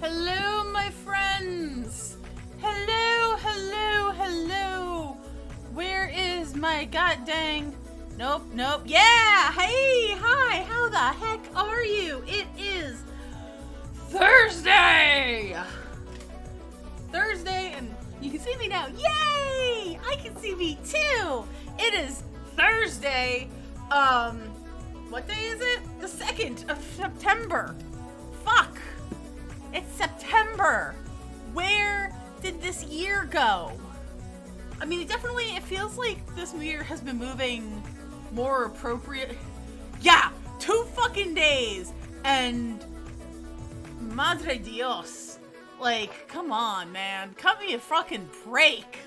Hello, my friends! Hello, hello, hello! Where is my goddamn... Nope. Yeah! Hey! Hi! How the heck are you? It is Thursday! Thursday, and you can see me now. Yay! I can see me too! It is Thursday. What day is it? The 2nd of September. Fuck! It's September! Where did this year go? I mean, it feels like this year has been moving more appropriate. Yeah! 2 fucking days! And... Madre Dios. Like, come on, man. Cut me a fucking break.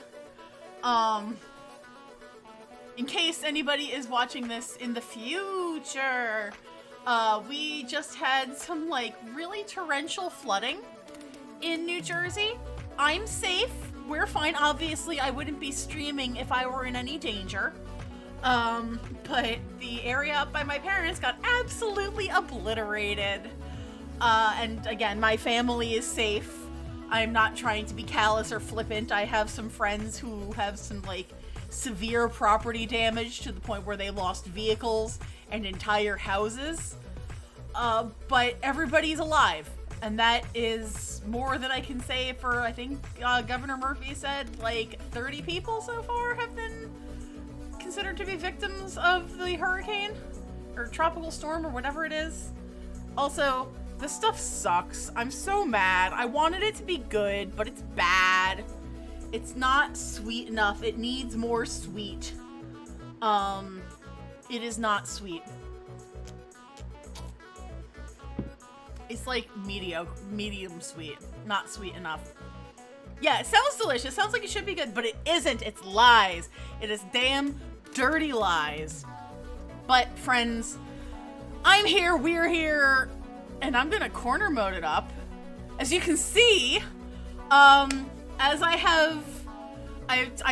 In case anybody is watching this in the future, we just had some, like, really torrential flooding in New Jersey. I'm safe. We're fine. Obviously, I wouldn't be streaming if I were in any danger. But the area up by my parents got absolutely obliterated. And again, my family is safe. I'm not trying to be callous or flippant. I have some friends who have some, like, severe property damage to the point where they lost vehicles and entire houses. But everybody's alive. And that is more than I can say for, I think, Governor Murphy said, like, 30 people so far have been considered to be victims of the hurricane or tropical storm or whatever it is. Also, this stuff sucks. I'm so mad. I wanted it to be good, but it's bad. It's not sweet enough. It needs more sweet. It is not sweet. It's like medium sweet. Not sweet enough. Yeah, it sounds delicious. Sounds like it should be good, but it isn't. It's lies. It is damn dirty lies. But, friends, I'm here, we're here, and I'm gonna corner mode it up. As you can see, as I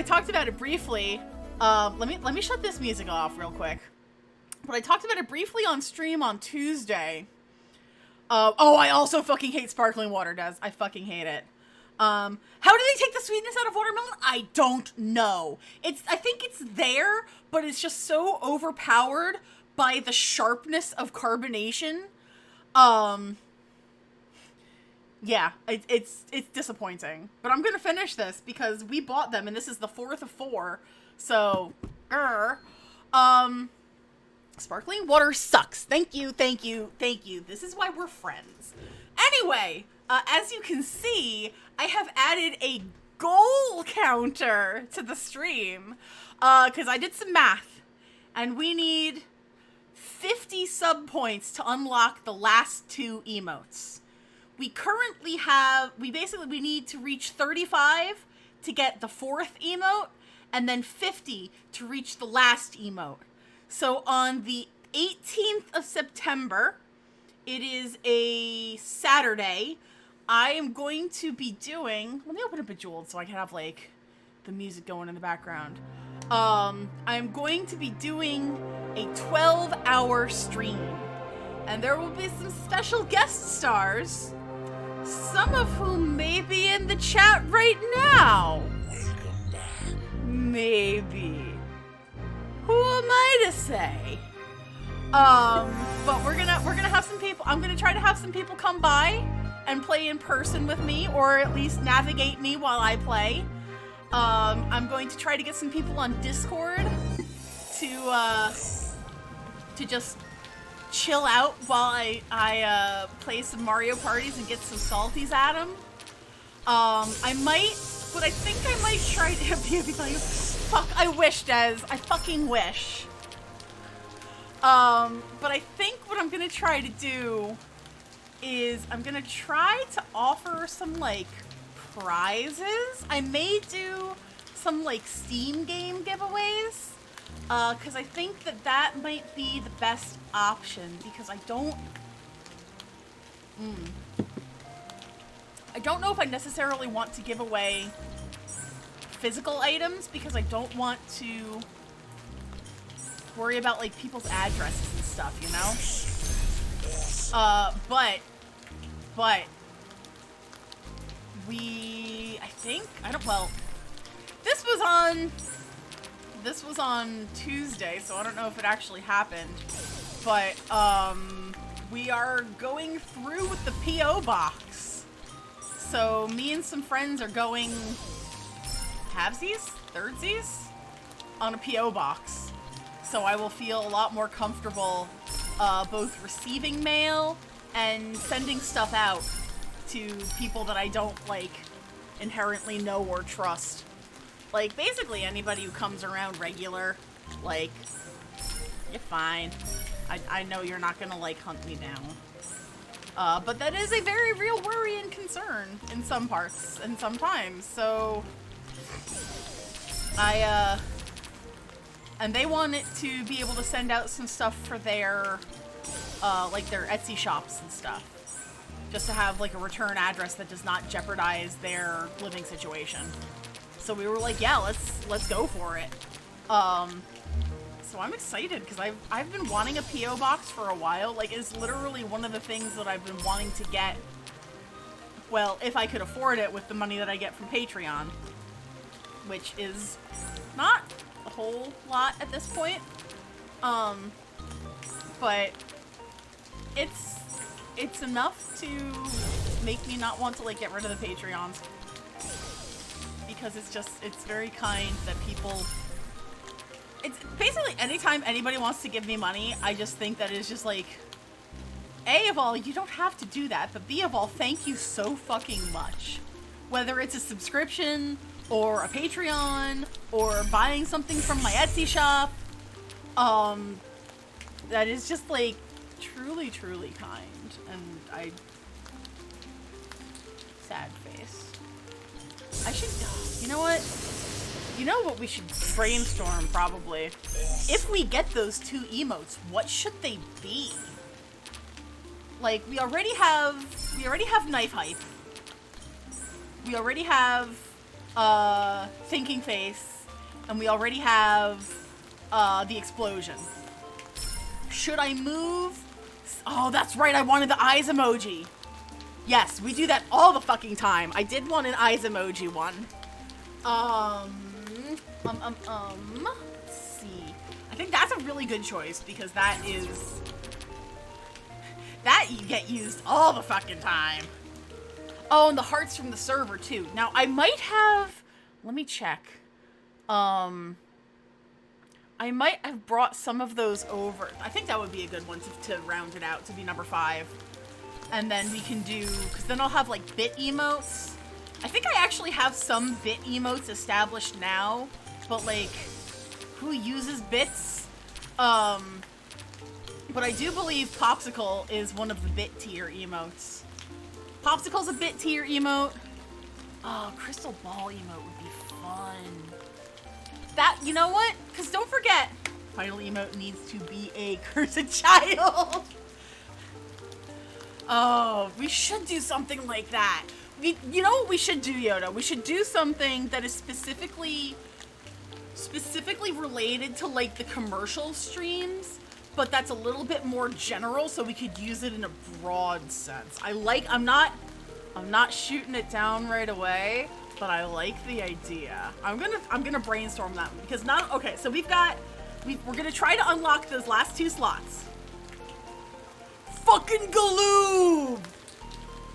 talked about it briefly. Let me shut this music off real quick. But I talked about it briefly on stream on Tuesday. I also fucking hate sparkling water, Des. I fucking hate it. How do they take the sweetness out of watermelon? I don't know. I think it's there, but it's just so overpowered by the sharpness of carbonation. Yeah, it's disappointing. But I'm gonna finish this because we bought them and this is the 4th of 4. So, sparkling water sucks. Thank you. This is why we're friends. Anyway, as you can see, I have added a goal counter to the stream. Because I did some math. And we need 50 sub points to unlock the last 2 emotes. We need to reach 35 to get the 4th emote. And then 50 to reach the last emote. So on the 18th of September, it is a Saturday, I am going to be doing... Let me open up Bejeweled so I can have, like, the music going in the background. I'm going to be doing a 12-hour stream. And there will be some special guest stars, some of whom may be in the chat right now. Welcome back. Maybe. Who am I to say? But we're gonna have some people. I'm gonna try to have some people come by and play in person with me, or at least navigate me while I play. I'm going to try to get some people on Discord to just chill out while I play some Mario parties and get some salties at them. I might try to fuck, I wish, Des. I fucking wish. But I think what I'm gonna try to do is I'm gonna try to offer some, like, prizes. I may do some, like, Steam game giveaways. Because I think that might be the best option, because I don't know if I necessarily want to give away physical items, because I don't want to worry about, like, people's addresses and stuff, you know? But well, this was on Tuesday, so I don't know if it actually happened, but, we are going through with the P.O. box. So me and some friends are going halvesies, thirdsies on a P.O. box. So I will feel a lot more comfortable both receiving mail and sending stuff out to people that I don't, like, inherently know or trust. Like, basically anybody who comes around regular, like, you're fine. I know you're not gonna, like, hunt me down. But that is a very real worry and concern in some parts and sometimes, so and they want it to be able to send out some stuff for their, like their Etsy shops and stuff. Just to have, like, a return address that does not jeopardize their living situation. So we were like, yeah, let's go for it. So I'm excited, because I've been wanting a P.O. box for a while. Like, it's literally one of the things that I've been wanting to get, well, if I could afford it with the money that I get from Patreon. Which is not a whole lot at this point. But it's enough to make me not want to, like, get rid of the Patreons. Because it's very kind that people... It's basically anytime anybody wants to give me money, I just think that it's just like, A, of all, you don't have to do that, but B, of all, thank you so fucking much. Whether it's a subscription, or a Patreon, or buying something from my Etsy shop, that is just, like, truly, truly kind, and sad face. I should, you know what? You know what we should brainstorm, probably? If we get those 2 emotes, what should they be? Like, we already have Knife Hype. We already have, Thinking Face. And we already have, the Explosion. Should I move? Oh, that's right, I wanted the eyes emoji. Yes, we do that all the fucking time. I did want an eyes emoji one. Let's see. I think that's a really good choice, because that you get used all the fucking time. Oh, and the hearts from the server, too. Now, I might have... Let me check. I might have brought some of those over. I think that would be a good one to round it out, to be number 5. And then we can do... Because then I'll have, like, bit emotes. I think I actually have some bit emotes established now. But, like, who uses bits? But I do believe Popsicle is one of the bit tier emotes. Popsicle's a bit tier emote. Oh, Crystal Ball emote would be fun. That, you know what? Because don't forget, final emote needs to be a cursed child. Oh, we should do something like that. You know what we should do, Yoda? We should do something that is specifically related to, like, the commercial streams, but that's a little bit more general, so we could use it in a broad sense. I'm not shooting it down right away, but I like the idea. I'm gonna brainstorm that, because okay, so we're gonna try to unlock those last 2 slots. Fucking Galoob!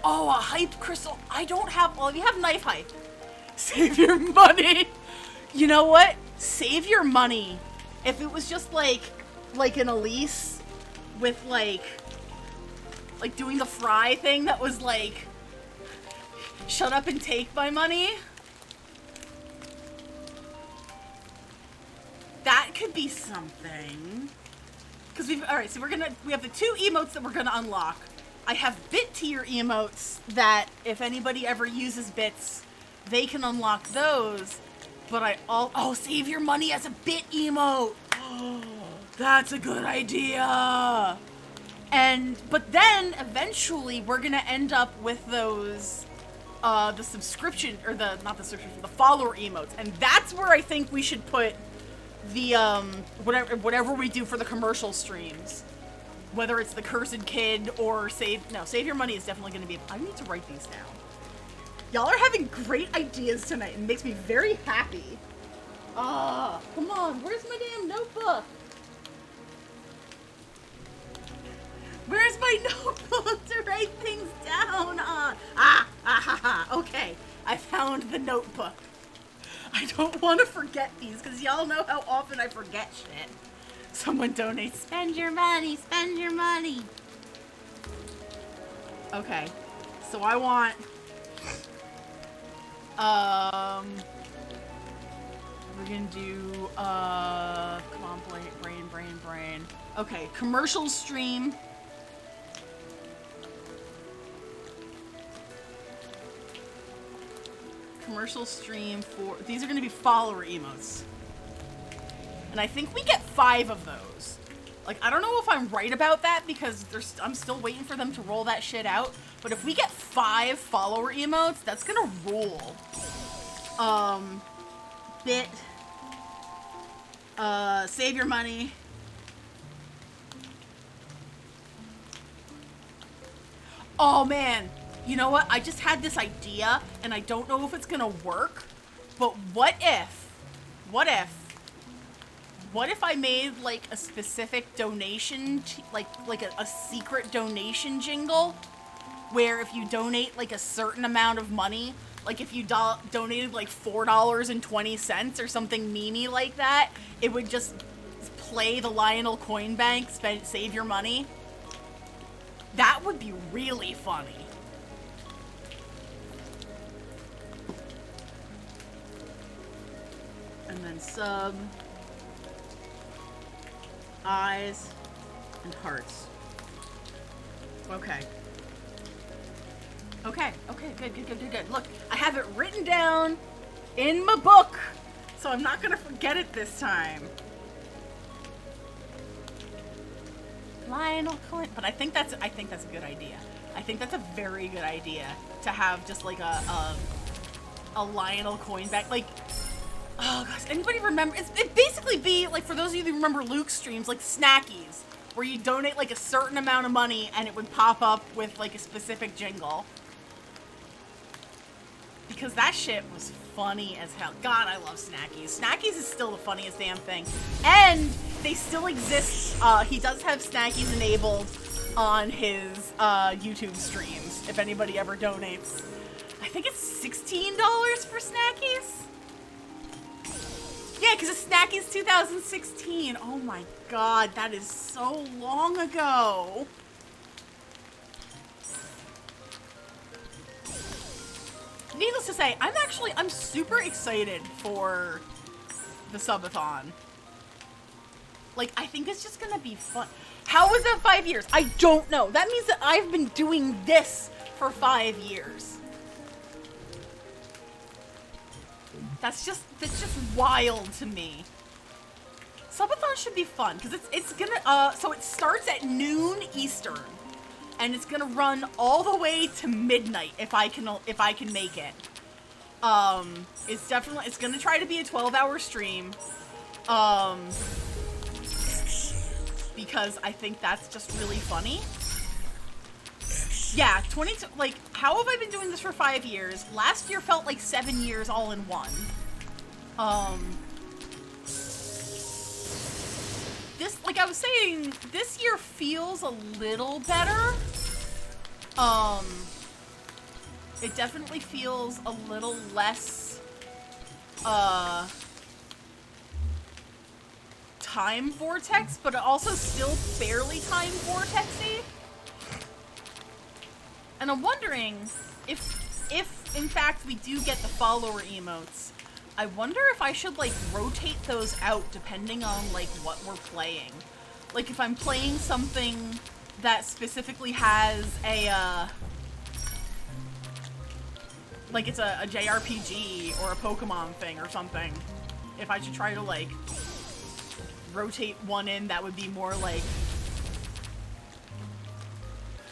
Oh, a hype crystal. I don't have, well, you have Knife Hype. Save your money. You know what? Save your money. If it was just like an Elise with like doing the fry thing that was like, shut up and take my money. That could be something. Because alright, so we have the 2 emotes that we're gonna unlock. I have bit tier emotes that if anybody ever uses bits, they can unlock those. But save your money as a bit emote. Oh, that's a good idea. But then eventually we're gonna end up with those, the subscription, or not the subscription, the follower emotes. And that's where I think we should put the, whatever we do for the commercial streams. Whether it's the Cursed Kid or Save Your Money is definitely gonna be, I need to write these down. Y'all are having great ideas tonight. It makes me very happy. Ah, come on. Where's my damn notebook? Where's my notebook to write things down on? Okay. I found the notebook. I don't want to forget these because y'all know how often I forget shit. Someone donates. Spend your money. Spend your money. Okay. So I want... we're gonna do, come on, brain. Okay, commercial stream. Commercial stream for, these are gonna be follower emotes. And I think we get 5 of those. Like, I don't know if I'm right about that because I'm still waiting for them to roll that shit out. But if we get 5 follower emotes, that's gonna rule. Bit. Save your money. Oh man, you know what? I just had this idea and I don't know if it's gonna work, but what if I made like a specific donation, like a secret donation jingle where if you donate like a certain amount of money, like if you donated like $4.20 or something memey like that, it would just play the Lionel Coin Bank, save your money. That would be really funny. And then sub, eyes, and hearts. Okay. Okay, good. Look, I have it written down in my book, so I'm not gonna forget it this time. Lionel Coin, but I think that's a good idea. I think that's a very good idea to have just like a Lionel Coin back. Like, oh gosh, anybody remember? It basically be like, for those of you who remember Luke's streams, like Snackies, where you donate like a certain amount of money and it would pop up with like a specific jingle. Because that shit was funny as hell. God, I love Snackies. Snackies is still the funniest damn thing. And they still exist. He does have Snackies enabled on his YouTube streams, if anybody ever donates. I think it's $16 for Snackies? Yeah, because it's Snackies 2016. Oh my god, that is so long ago. Needless to say, I'm super excited for the subathon. Like, I think it's just gonna be fun. How was that 5 years? I don't know. That means that I've been doing this for 5 years. That's just wild to me. Subathon should be fun, because it's gonna, so it starts at noon Eastern. And it's gonna run all the way to midnight if I can make it. It's gonna try to be a 12-hour stream. Because I think that's just really funny. Yeah, like, how have I been doing this for 5 years? Last year felt like 7 years all in one. This, like I was saying, this year feels a little better. It definitely feels a little less, time vortex, but also still fairly time vortexy. And I'm wondering if in fact we do get the follower emotes, I wonder if I should like rotate those out depending on like what we're playing. Like if I'm playing something that specifically has a like it's a JRPG or a Pokemon thing or something, if I should try to like rotate one in that would be more like...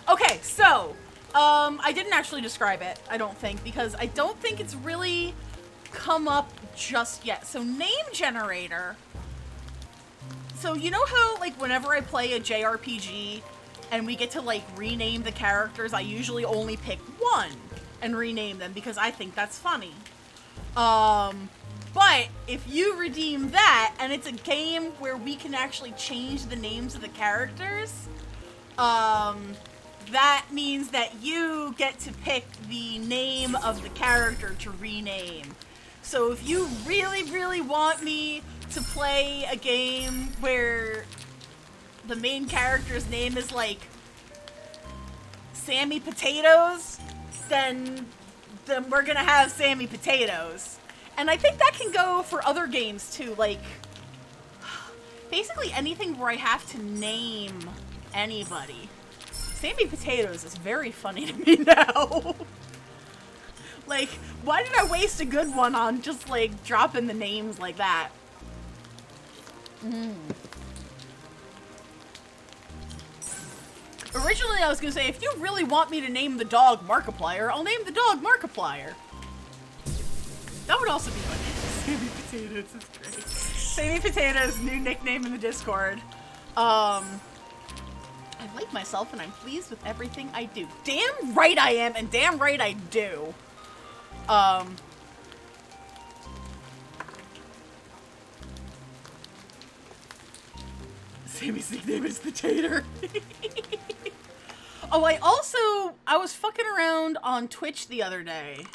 Okay, so I didn't actually describe it, I don't think, because I don't think it's really come up just yet. So name generator. So you know how like whenever I play a JRPG and we get to like rename the characters, I usually only pick one. and rename them because I think that's funny. But if you redeem that, and it's a game where we can actually change the names of the characters, that means that you get to pick the name of the character to rename. So if you really, really want me to play a game where the main character's name is like Sammy Potatoes, then we're gonna have Sammy Potatoes. And I think that can go for other games too, like basically anything where I have to name anybody. Sammy Potatoes is very funny to me now. Like, why did I waste a good one on just like dropping the names like that? Originally I was gonna say, if you really want me to name the dog Markiplier, I'll name the dog Markiplier. That would also be funny. Sammy Potatoes is great. Sammy Potatoes, new nickname in the Discord. I like myself and I'm pleased with everything I do. Damn right I am, and damn right I do. Sammy's nickname is the Tater. Oh, I was fucking around on Twitch the other day.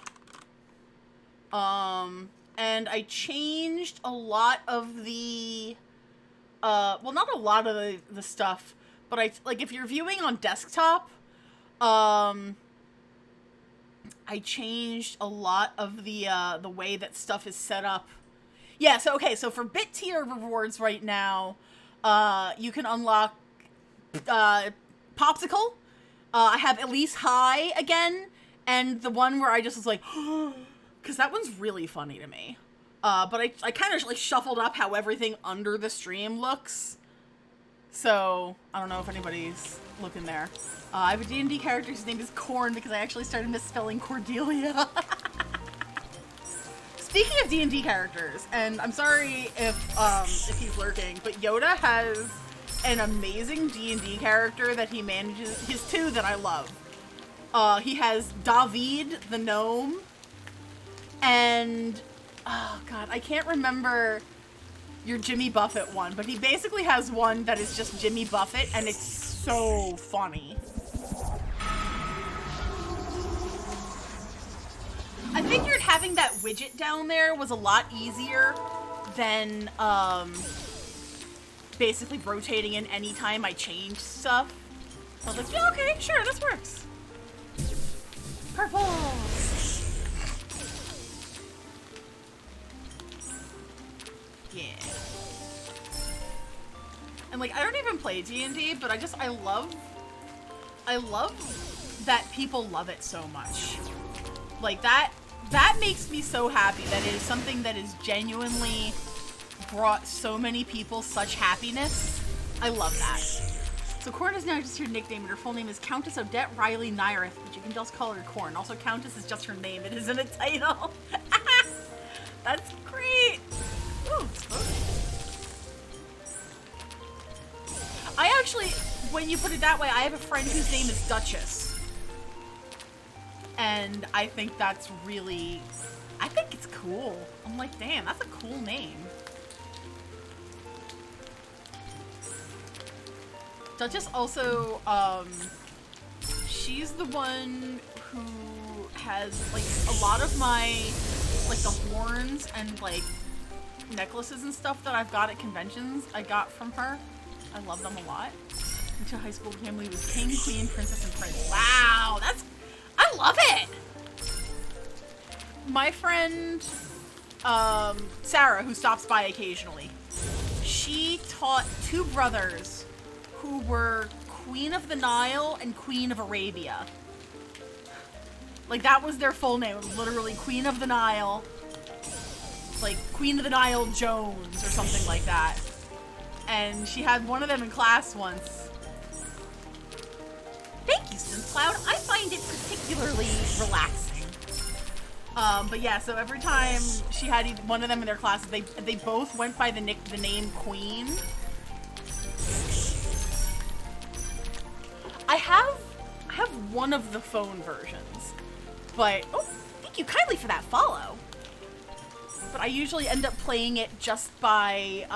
And I changed a lot of the, well, not a lot of the stuff, but like, if you're viewing on desktop, I changed a lot of the way that stuff is set up. Yeah, so, okay, so for bit tier rewards right now, you can unlock, Popsicle. I have Elise High again, and the one where I just was like, because that one's really funny to me. But I kind of like shuffled up how everything under the stream looks. So, I don't know if anybody's looking there. I have a D&D character whose name is Corn because I actually started misspelling Cordelia. Speaking of D&D characters, and I'm sorry if he's lurking, but Yoda has an amazing D&D character that he manages. His two that I love. He has David the gnome, and oh god, I can't remember your Jimmy Buffett one, but he basically has one that is just Jimmy Buffett, and it's so funny. I figured having that widget down there was a lot easier than basically rotating in any time I changed stuff. I was like, yeah, okay, sure, this works. Purple! Yeah. And like, I don't even play D&D, but I love that people love it so much. Like, that makes me so happy that it is something that is genuinely brought so many people such happiness. I love that. So Corn is now just her nickname, and her full name is Countess Odette Riley Nyrith, but you can just call her Corn. Also, Countess is just her name. It isn't a title. That's great. Ooh, I actually, when you put it that way, I have a friend whose name is Duchess. And I think that's really, I think it's cool. I'm like, damn, that's a cool name. Duchess also, she's the one who has, like, a lot of my, like, the horns and, like, necklaces and stuff that I've got at conventions, I got from her. I love them a lot. Until high school family was king, queen, princess, and prince. Wow, that's, I love it! My friend, Sarah, who stops by occasionally, she taught two brothers who were Queen of the Nile and Queen of Arabia. Like, that was their full name. It was literally Queen of the Nile. Like, Queen of the Nile Jones or something like that. And she had one of them in class once. Thank you, SynthCloud. I find it particularly relaxing. But yeah, so every time she had one of them in their classes, they both went by the name Queen. I have one of the phone versions. But, oh, thank you kindly for that follow. But I usually end up playing it just by,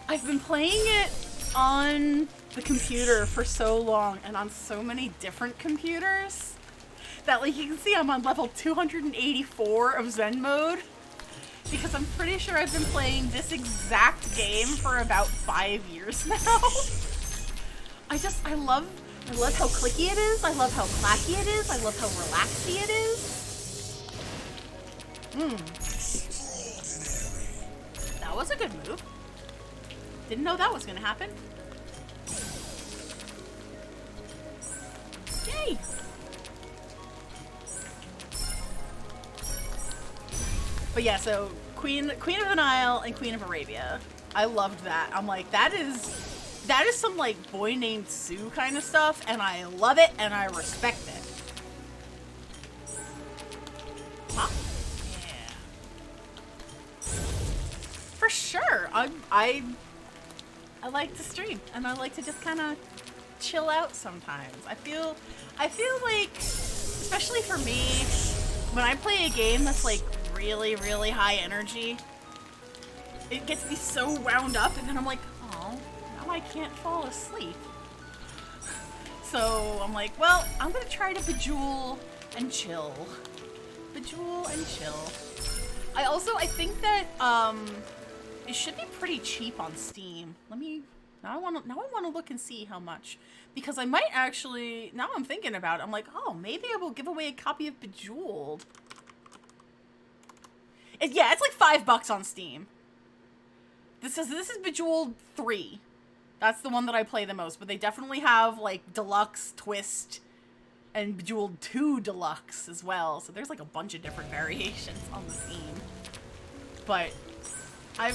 I've been playing it on the computer for so long and on so many different computers that, like, you can see I'm on level 284 of Zen mode because I'm pretty sure I've been playing this exact game for about 5 years now. I love how clicky it is. I love how clacky it is. I love how relaxy it is. That was a good move. Didn't know that was gonna happen. Yay! But yeah, so Queen of the Nile and Queen of Arabia. I loved that. I'm like, that is some like Boy Named Sue kind of stuff, and I love it and I respect it. Huh? Yeah. For sure. I like to stream and I like to just kind of chill out sometimes. I feel like, especially for me, when I play a game that's like really, really high energy, it gets me so wound up and then I'm like, oh, now I can't fall asleep. So I'm like, well, I'm gonna try to bejewel and chill. Bejewel and chill. I think that it should be pretty cheap on Steam. Now I want to look and see how much, because I might actually, now I'm thinking about it, I'm like, oh, maybe I will give away a copy of Bejeweled. Yeah, it's like $5 on Steam. This is Bejeweled 3. That's the one that I play the most, but they definitely have like Deluxe, Twist, and Bejeweled 2 Deluxe as well. So there's like a bunch of different variations on the theme. But I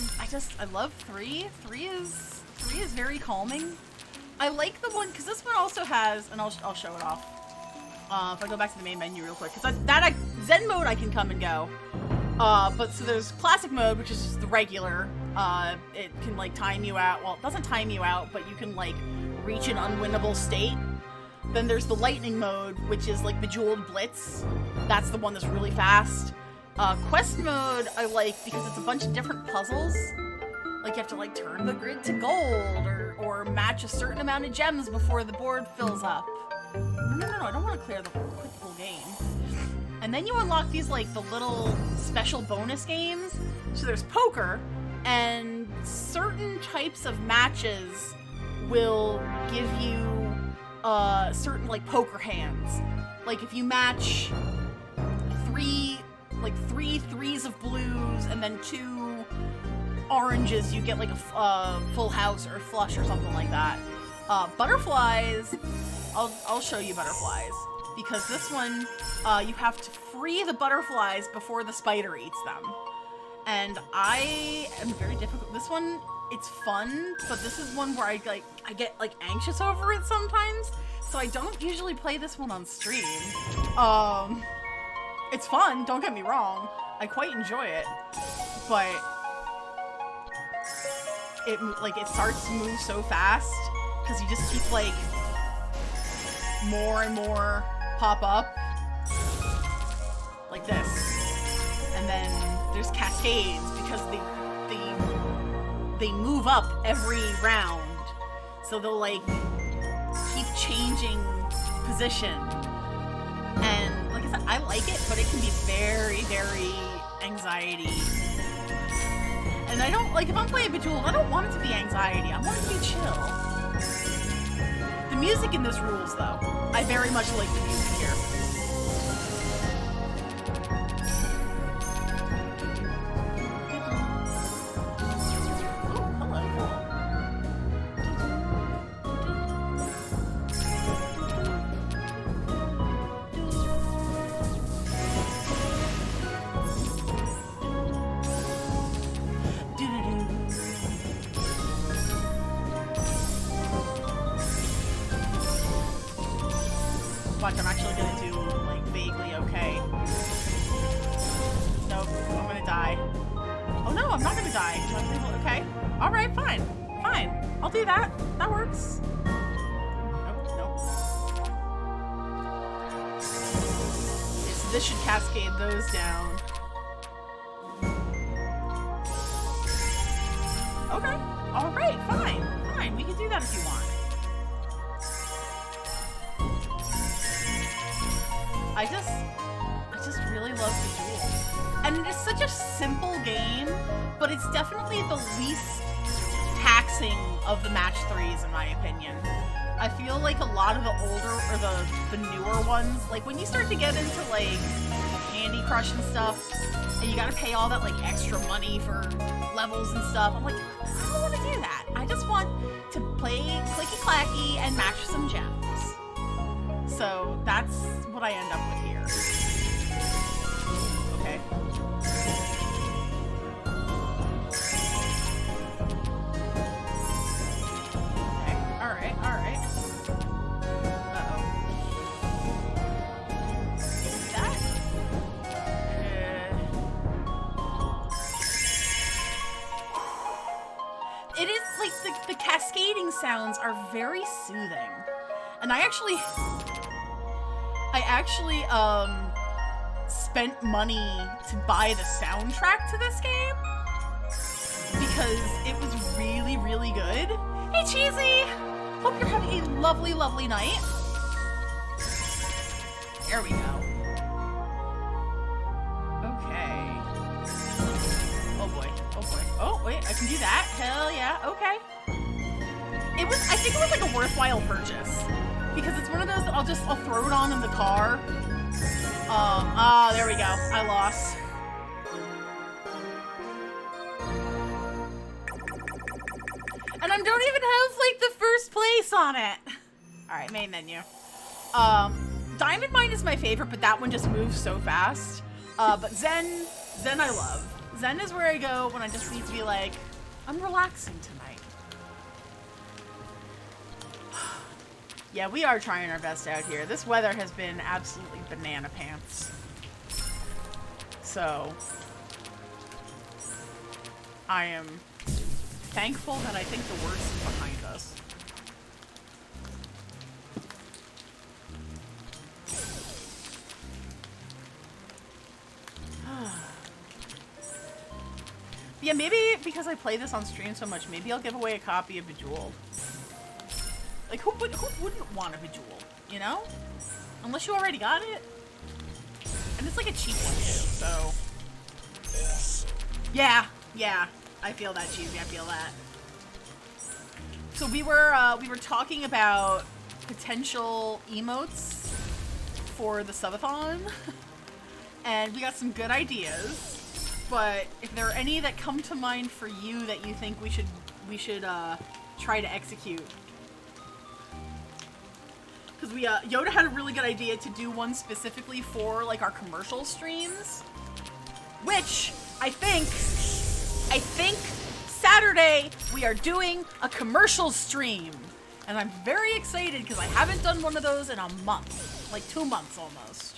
love 3. 3 is very calming. I like the one, because this one also has, and I'll show it off. If I go back to the main menu real quick, because Zen mode I can come and go. But so there's classic mode, which is just the regular. It can like time you out. Well, it doesn't time you out, but you can like reach an unwinnable state. Then there's the lightning mode, which is like Bejeweled Blitz. That's the one that's really fast. Quest mode I like because it's a bunch of different puzzles. Like you have to like turn the grid to gold or match a certain amount of gems before the board fills up. No, I don't want to clear the whole game. And then you unlock these like the little special bonus games. So there's poker, and certain types of matches will give you certain like poker hands. Like if you match three threes of blues and then 2 oranges, you get like a full house or a flush or something like that. Butterflies, I'll show you butterflies, because this one you have to free the butterflies before the spider eats them. And I am very difficult. This one, it's fun, but this is one where I get like anxious over it sometimes. So I don't usually play this one on stream. It's fun, don't get me wrong. I quite enjoy it, but it starts to move so fast because you just keep like more and more pop up like this, and then there's cascades because they move up every round, so they'll like keep changing position. And like I said, I like it, but it can be very, very anxiety. And I don't, like, if I'm playing Bejeweled, I don't want it to be anxiety. I want it to be chill. The music in this rules, though. I very much like the music here. Watch, I'm actually gonna do, like, vaguely okay. Nope, I'm gonna die. Oh no, I'm not gonna die. Okay. Alright, fine. Fine. I'll do that. That works. Nope, nope. this should cascade those down. Okay. Alright, fine. Fine. We can do that if you want. I just really love Bejeweled. And it is such a simple game, but it's definitely the least taxing of the match 3s in my opinion. I feel like a lot of the older, or the newer ones, like when you start to get into like Candy Crush and stuff, and you gotta pay all that like extra money for levels and stuff, I'm like, I don't want to do that. I just want to play clicky-clacky and match some gems. So that's what I end up with here. Okay. Okay, alright. Uh-oh. That? It is, like, the cascading sounds are very soothing. And I actually spent money to buy the soundtrack to this game because it was really, really good. Hey, Cheesy! Hope you're having a lovely, lovely night. There we go. Okay. Oh boy. Oh boy. Oh, wait, I can do that. Hell yeah. Okay. I think it was like a worthwhile purchase. Because it's one of those that I'll throw it on in the car. There we go. I lost. And I don't even have, like, the first place on it. Alright, main menu. Diamond Mine is my favorite, but that one just moves so fast. But Zen I love. Zen is where I go when I just need to be like, I'm relaxing tonight. Yeah, we are trying our best out here. This weather has been absolutely banana pants. So, I am thankful that I think the worst is behind us. Yeah, maybe because I play this on stream so much, maybe I'll give away a copy of Bejeweled. Like, who wouldn't want a Bejeweled, you know? Unless you already got it. And it's like a cheap one, too, so... Yeah, I feel that, Cheesy, I feel that. So we were talking about potential emotes for the subathon. And we got some good ideas. But if there are any that come to mind for you that you think we should try to execute. Because Yoda had a really good idea to do one specifically for, like, our commercial streams. Which, I think Saturday we are doing a commercial stream. And I'm very excited because I haven't done one of those in a month. Like 2 months almost.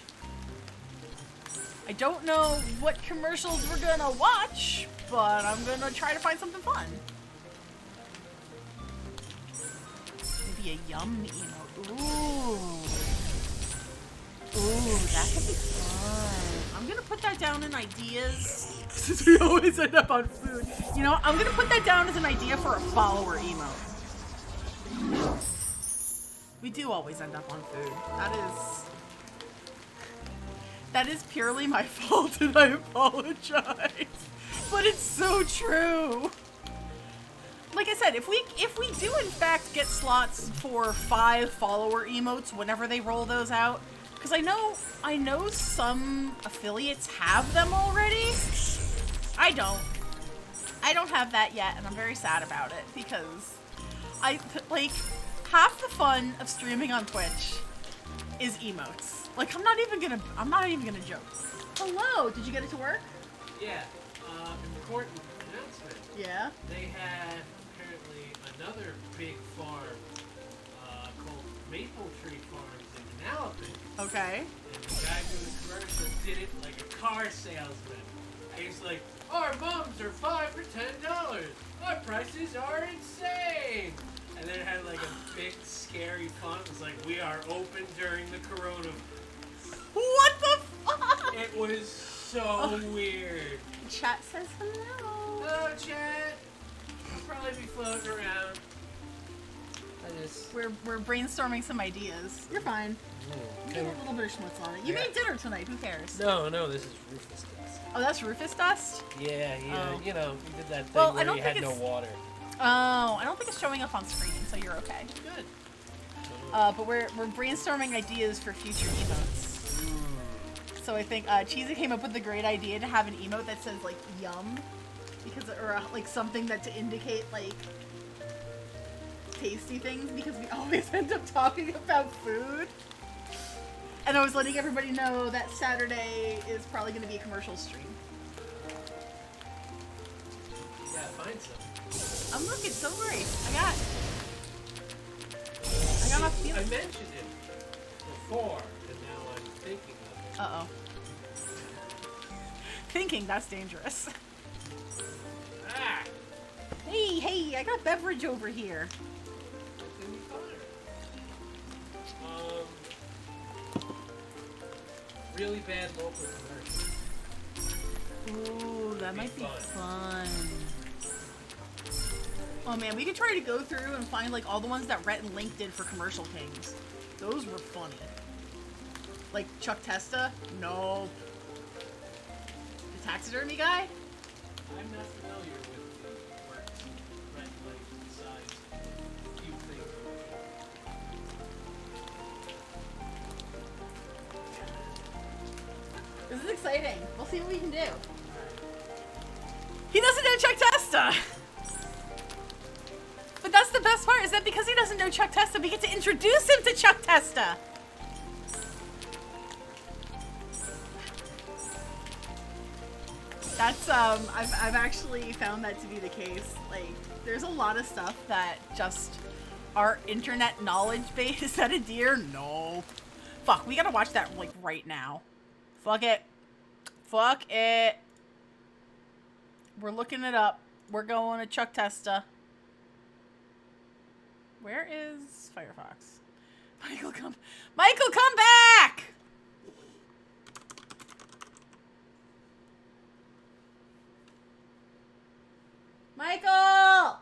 I don't know what commercials we're gonna watch, but I'm gonna try to find something fun. Maybe a yum emote. Ooh, that could be fun. I'm gonna put that down in ideas, since we always end up on food. You know, I'm gonna put that down as an idea for a follower emote. We do always end up on food. That is purely my fault, and I apologize. But it's so true. Like I said, if we do in fact get slots for 5 follower emotes whenever they roll those out, because I know some affiliates have them already. I don't have that yet, and I'm very sad about it because like half the fun of streaming on Twitch is emotes. Like I'm not even gonna joke. Hello, did you get it to work? Yeah, important announcement. Yeah. They had apparently another big farm called Maple Tree Farms in Manalapan. Okay. And the guy doing the commercial did it like a car salesman. And he's like, our mums are 5 for $10. Our prices are insane. And then it had like a big scary font. It was like, we are open during the corona. What the fuck? It was so weird. Chat says hello. Hello, chat. I'll probably be floating around. We're brainstorming some ideas. You're fine. You get a little bit of schmutz on it. You made dinner tonight. Who cares? No, this is Rufus dust. Oh, that's Rufus dust? Yeah, Oh. you know, you did that thing Well, where you had no water. Oh, I don't think it's showing up on screen, so you're okay. Good. But we're brainstorming ideas for future emotes. So I think Cheesy came up with the great idea to have an emote that says like "yum," because or like something that to indicate like tasty things, because we always end up talking about food. And I was letting everybody know that Saturday is probably going to be a commercial stream. Yeah, find some. I'm looking. Don't worry. I got my feeling. I mentioned it before, and now I'm thinking of it. Uh-oh. Thinking, that's dangerous. Ah! Hey, I got beverage over here. Really bad local commercial. Ooh, that might be fun. Oh man, we could try to go through and find like all the ones that Rhett and Link did for Commercial Kings. Those were funny. Like Chuck Testa? No. The taxidermy guy? I'm not familiar with the works of Rhett and Link besides a few things. This is exciting. We'll see what we can do. He doesn't know Chuck Testa! But that's the best part, is that because he doesn't know Chuck Testa, we get to introduce him to Chuck Testa! That's, I've actually found that to be the case. Like, there's a lot of stuff that just our internet knowledge base. Is that a deer? No. Fuck, we gotta watch that, like, right now. Fuck it. Fuck it. We're looking it up. We're going to Chuck Testa. Where is Firefox? Michael, come back! Michael!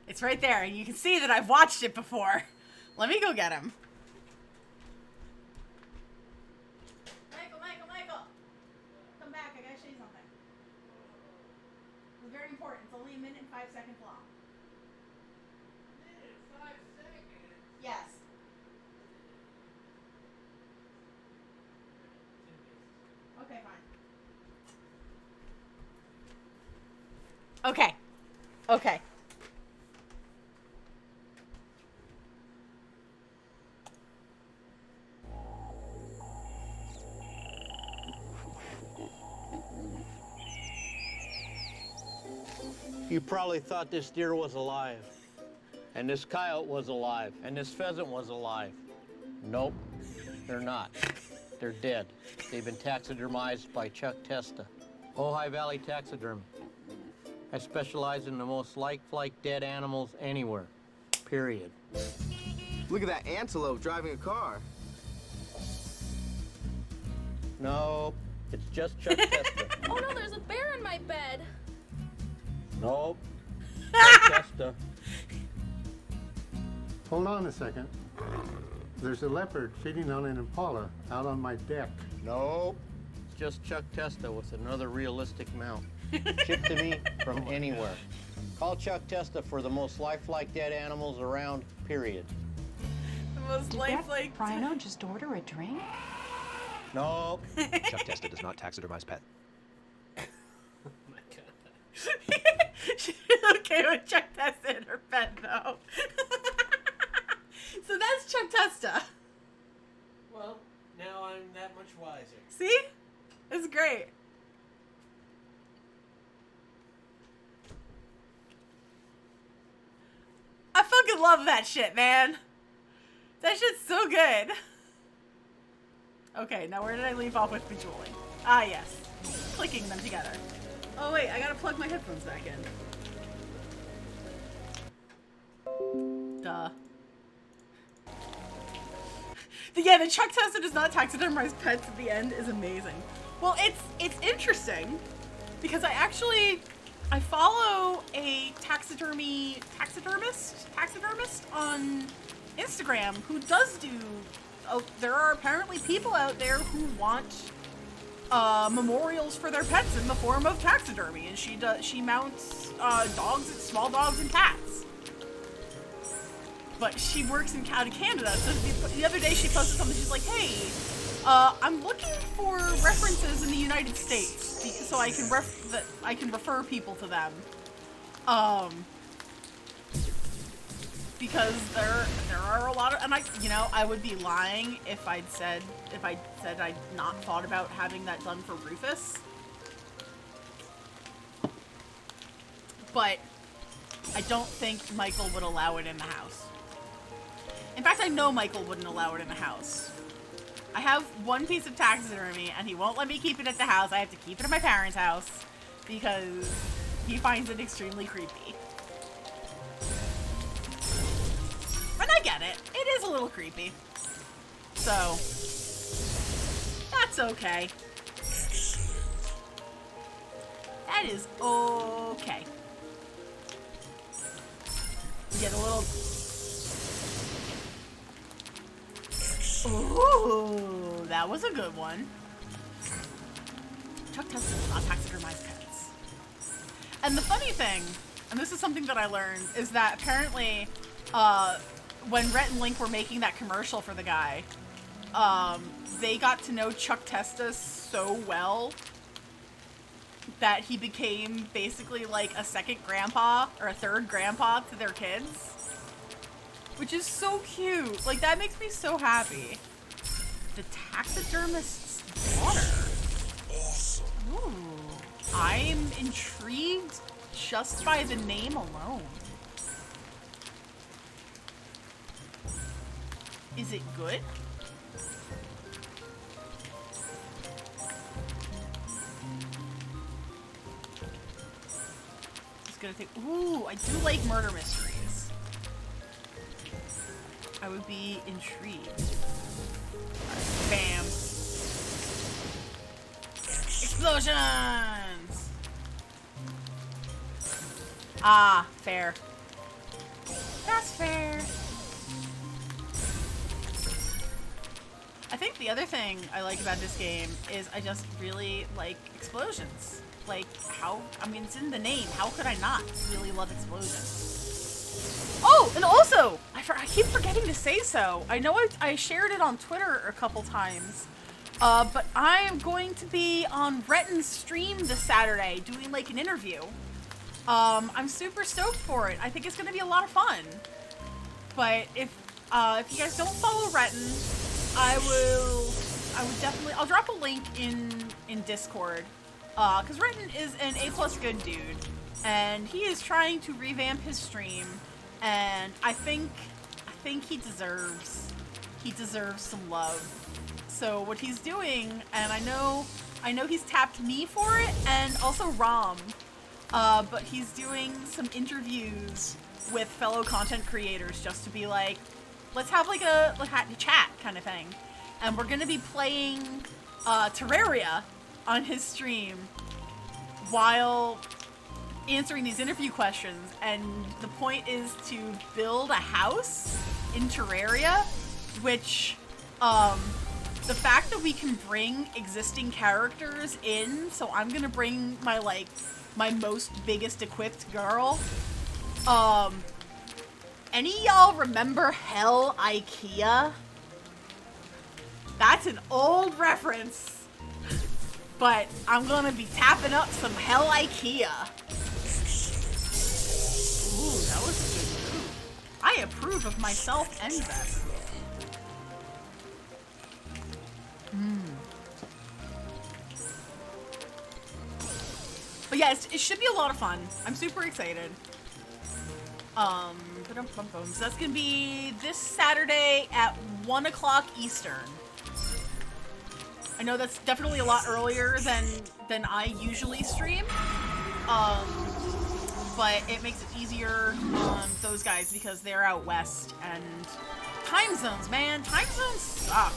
It's right there, and you can see that I've watched it before. Let me go get him. Michael! Come back, I gotta show you something. It's very important. It's only 1 minute and 5 seconds long. 1 minute and 5 seconds? Yes. Okay, fine. Okay. You probably thought this deer was alive, and this coyote was alive, and this pheasant was alive. Nope, they're not. They're dead. They've been taxidermized by Chuck Testa. Ojai Valley Taxidermy. I specialize in the most lifelike dead animals anywhere, period. Look at that antelope driving a car. Nope, it's just Chuck Testa. Oh no, there's a bear in my bed. Nope, Chuck Testa. Hold on a second. There's a leopard feeding on an impala out on my deck. Nope, it's just Chuck Testa with another realistic mount. Shipped to me from anywhere. Call Chuck Testa for the most lifelike dead animals around, period. The most lifelike. Rhino, just order a drink? Nope. Chuck Testa does not taxidermize pets. Oh my god. She's okay with Chuck Testa in her bed, though. So that's Chuck Testa. Well, now I'm that much wiser. See? It's great. I fucking love that shit, man. That shit's so good. Okay, now where did I leave off with Bejeweled? Ah, yes. clicking them together. Oh wait, I gotta plug my headphones back in. Duh. Yeah, the Chuck Testa does not taxidermize pets at the end is amazing. Well, it's interesting because I follow a taxidermist on Instagram who does do. Oh, there are apparently people out there who want memorials for their pets in the form of taxidermy, and she mounts dogs, small dogs, and cats. But she works out of Canada, so the other day she posted something. She's like, "Hey, I'm looking for references in the United States so I can refer people to them, because there are a lot of, and I would be lying if I said I'd not thought about having that done for Rufus, but I don't think Michael would allow it in the house. In fact, I know Michael wouldn't allow it in the house. I have one piece of taxidermy, and he won't let me keep it at the house. I have to keep it at my parents' house because he finds it extremely creepy. And I get it. It is a little creepy. So, that's okay. That is okay. Get a little... Ooh, that was a good one. Chuck Testa does not taxidermize pets. And the funny thing, and this is something that I learned, is that apparently, when Rhett and Link were making that commercial for the guy, they got to know Chuck Testa so well that he became basically like a second grandpa or a third grandpa to their kids. Which is so cute. Like, that makes me so happy. The taxidermist's daughter. Awesome. Ooh. I'm intrigued just by the name alone. Is it good? It's gonna take... Ooh, I do like murder mysteries. I would be intrigued. Bam. Explosions! Ah, fair. That's fair. I think the other thing I like about this game is I just really like explosions. Like, it's in the name. How could I not really love explosions? Oh, and also, I keep forgetting to say so. I know I shared it on Twitter a couple times, but I am going to be on Retton's stream this Saturday doing like an interview. I'm super stoked for it. I think it's going to be a lot of fun. But if you guys don't follow Retton, I'll drop a link in Discord, because Retton is an A+ good dude, and he is trying to revamp his stream. And I think he deserves some love. So what he's doing, and I know he's tapped me for it, and also Rom, but he's doing some interviews with fellow content creators just to be like, let's have like a chat kind of thing. And we're gonna be playing Terraria on his stream while answering these interview questions, and the point is to build a house in Terraria, which the fact that we can bring existing characters in, so I'm gonna bring my most biggest equipped girl. Any y'all remember Hell IKEA? That's an old reference, but I'm gonna be tapping up some Hell IKEA. Ooh, that was a good move. I approve of myself and Beth. But yeah, it should be a lot of fun. I'm super excited. So that's gonna be this Saturday at 1 o'clock Eastern. I know that's definitely a lot earlier than I usually stream. But it makes it easier on those guys because they're out west, and time zones, man. Time zones suck.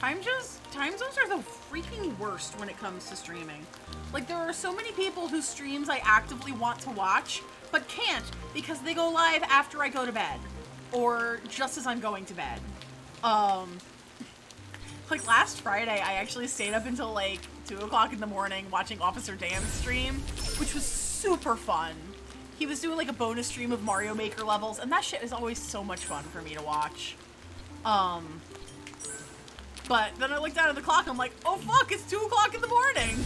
Time zones are the freaking worst when it comes to streaming. Like, there are so many people whose streams I actively want to watch, but can't because they go live after I go to bed. Or just as I'm going to bed. Like, last Friday, I actually stayed up until, like, 2 o'clock in the morning watching Officer Dan's stream, which was super fun. He was doing, like, a bonus stream of Mario Maker levels, and that shit is always so much fun for me to watch. But then I looked down at the clock and I'm like, oh fuck, it's 2 o'clock in the morning.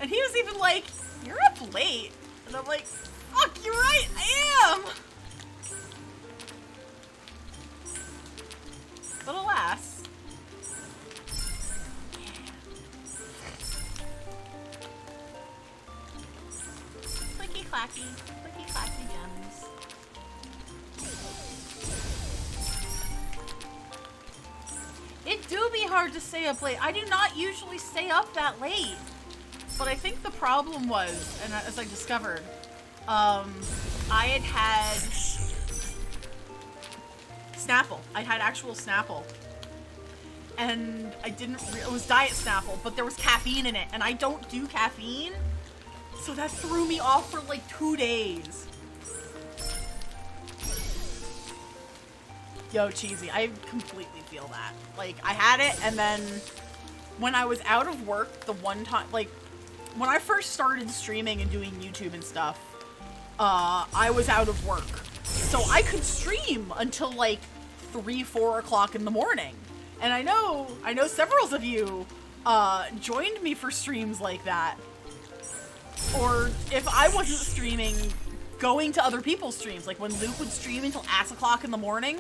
And he was even like, you're up late. And I'm like, fuck, you're right, I am. But alas. Clicky clacky gems. It do be hard to stay up late. I do not usually stay up that late. But I think the problem was, and as I discovered, I had Snapple. I had actual Snapple. And it was Diet Snapple, but there was caffeine in it, and I don't do caffeine. So that threw me off for like 2 days. Yo, Cheesy, I completely feel that. Like, I had it, and then when I was out of work, the one time, like, when I first started streaming and doing YouTube and stuff, I was out of work. So I could stream until, like, 3, 4 o'clock in the morning. And I know several of you, joined me for streams like that. Or if I wasn't streaming, going to other people's streams. Like, when Luke would stream until ass o'clock in the morning,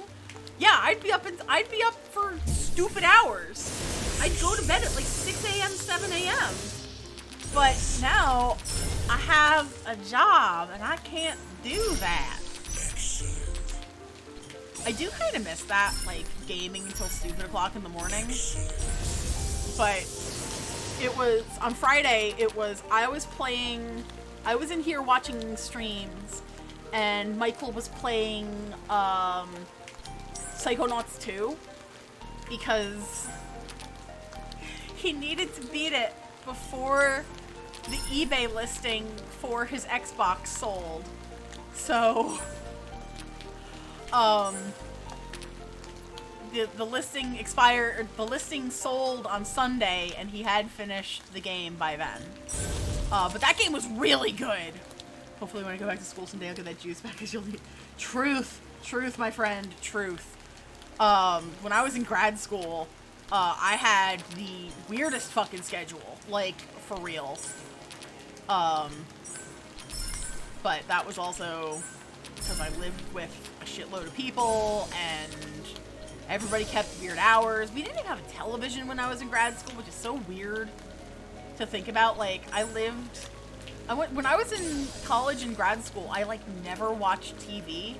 yeah, I'd be up for stupid hours. I'd go to bed at like 6 a.m., 7 a.m. But now I have a job and I can't do that. I do kind of miss that, like, gaming until stupid o'clock in the morning. But it was, on Friday, I was in here watching streams, and Michael was playing, Psychonauts 2, because he needed to beat it before the eBay listing for his Xbox sold. So, the listing expired, the listing sold on Sunday, and he had finished the game by then. But that game was really good. Hopefully when I go back to school someday, I'll get that juice back, because you'll need truth, my friend, truth. When I was in grad school, I had the weirdest fucking schedule, like, for real. But that was also because I lived with a shitload of people, and everybody kept weird hours. We didn't even have a television when I was in grad school, which is so weird to think about. Like, when I was in college and grad school, I, like, never watched TV.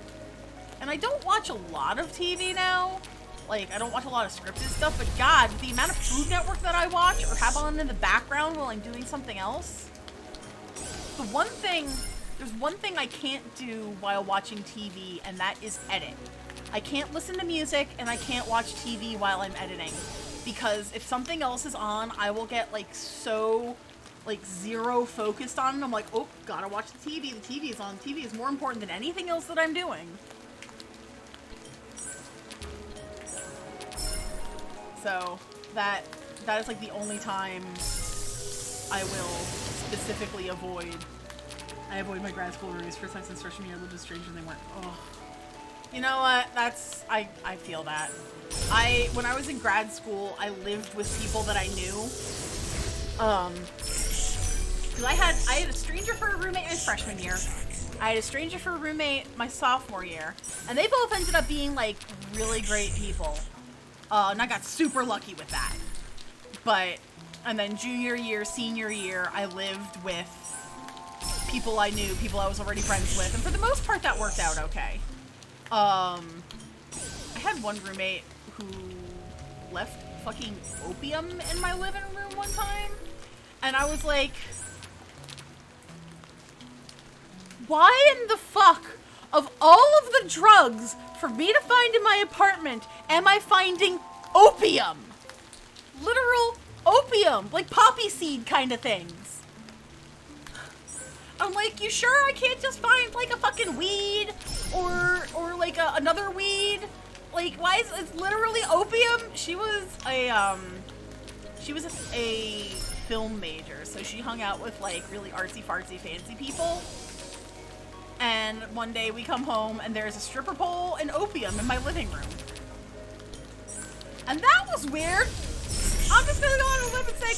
And I don't watch a lot of TV now. Like, I don't watch a lot of scripted stuff, but God, the amount of Food Network that I watch or have on in the background while I'm doing something else. There's one thing I can't do while watching TV, and that is edit. I can't listen to music, and I can't watch TV while I'm editing. Because if something else is on, I will get, like, so, like, zero focused on it. I'm like, oh, gotta watch the TV. The TV is on. TV is more important than anything else that I'm doing. So, that is, like, the only time I will specifically avoid. I avoid my grad school reviews. First time since freshman year, I lived with strangers and they weren't. Oh. You know what? I feel that. When I was in grad school, I lived with people that I knew. Because I had a stranger for a roommate my freshman year. I had a stranger for a roommate my sophomore year. And they both ended up being, like, really great people. And I got super lucky with that. And then junior year, senior year, I lived with people I knew, people I was already friends with, and for the most part that worked out okay. I had one roommate who left fucking opium in my living room one time. And I was like, why in the fuck of all of the drugs for me to find in my apartment am I finding opium? Literal opium, like poppy seed kind of things. I'm like, you sure I can't just find like a fucking weed or like another weed? Like, why is it's literally opium? She was a film major, so she hung out with like really artsy fartsy fancy people. And one day we come home and there's a stripper pole and opium in my living room. And that was weird. I'm just gonna go on a limb and say,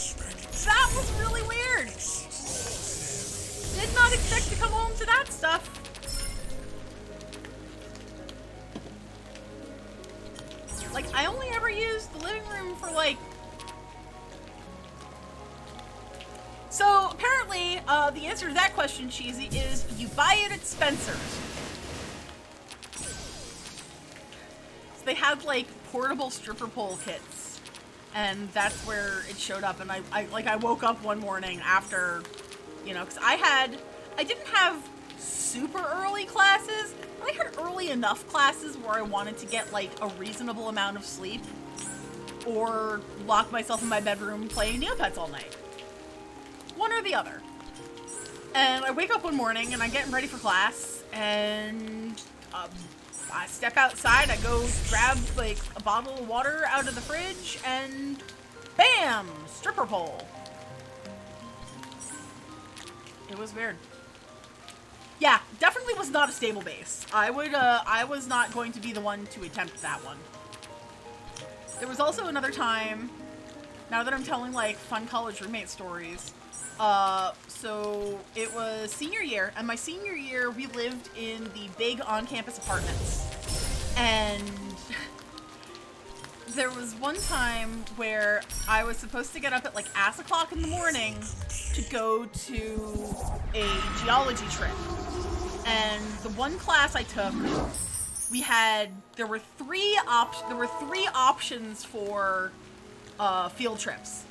that was really weird. Did not expect to come home to that stuff. Like, I only ever used the living room for like... So, apparently, the answer to that question, Cheesy, is you buy it at Spencer's. So they had, like, portable stripper pole kits. And that's where it showed up. And I woke up one morning after, you know, because I didn't have super early classes. I had early enough classes where I wanted to get, like, a reasonable amount of sleep. Or lock myself in my bedroom playing Neopets all night. One or the other. And I wake up one morning and I'm getting ready for class, and I step outside, I go grab like a bottle of water out of the fridge, and bam! Stripper pole. It was weird. Yeah, definitely was not a stable base. I was not going to be the one to attempt that one. There was also another time, now that I'm telling like fun college roommate stories, so it was senior year, and my senior year we lived in the big on-campus apartments. And there was one time where I was supposed to get up at like ass o'clock in the morning to go to a geology trip. And the one class I took, there were three options for field trips.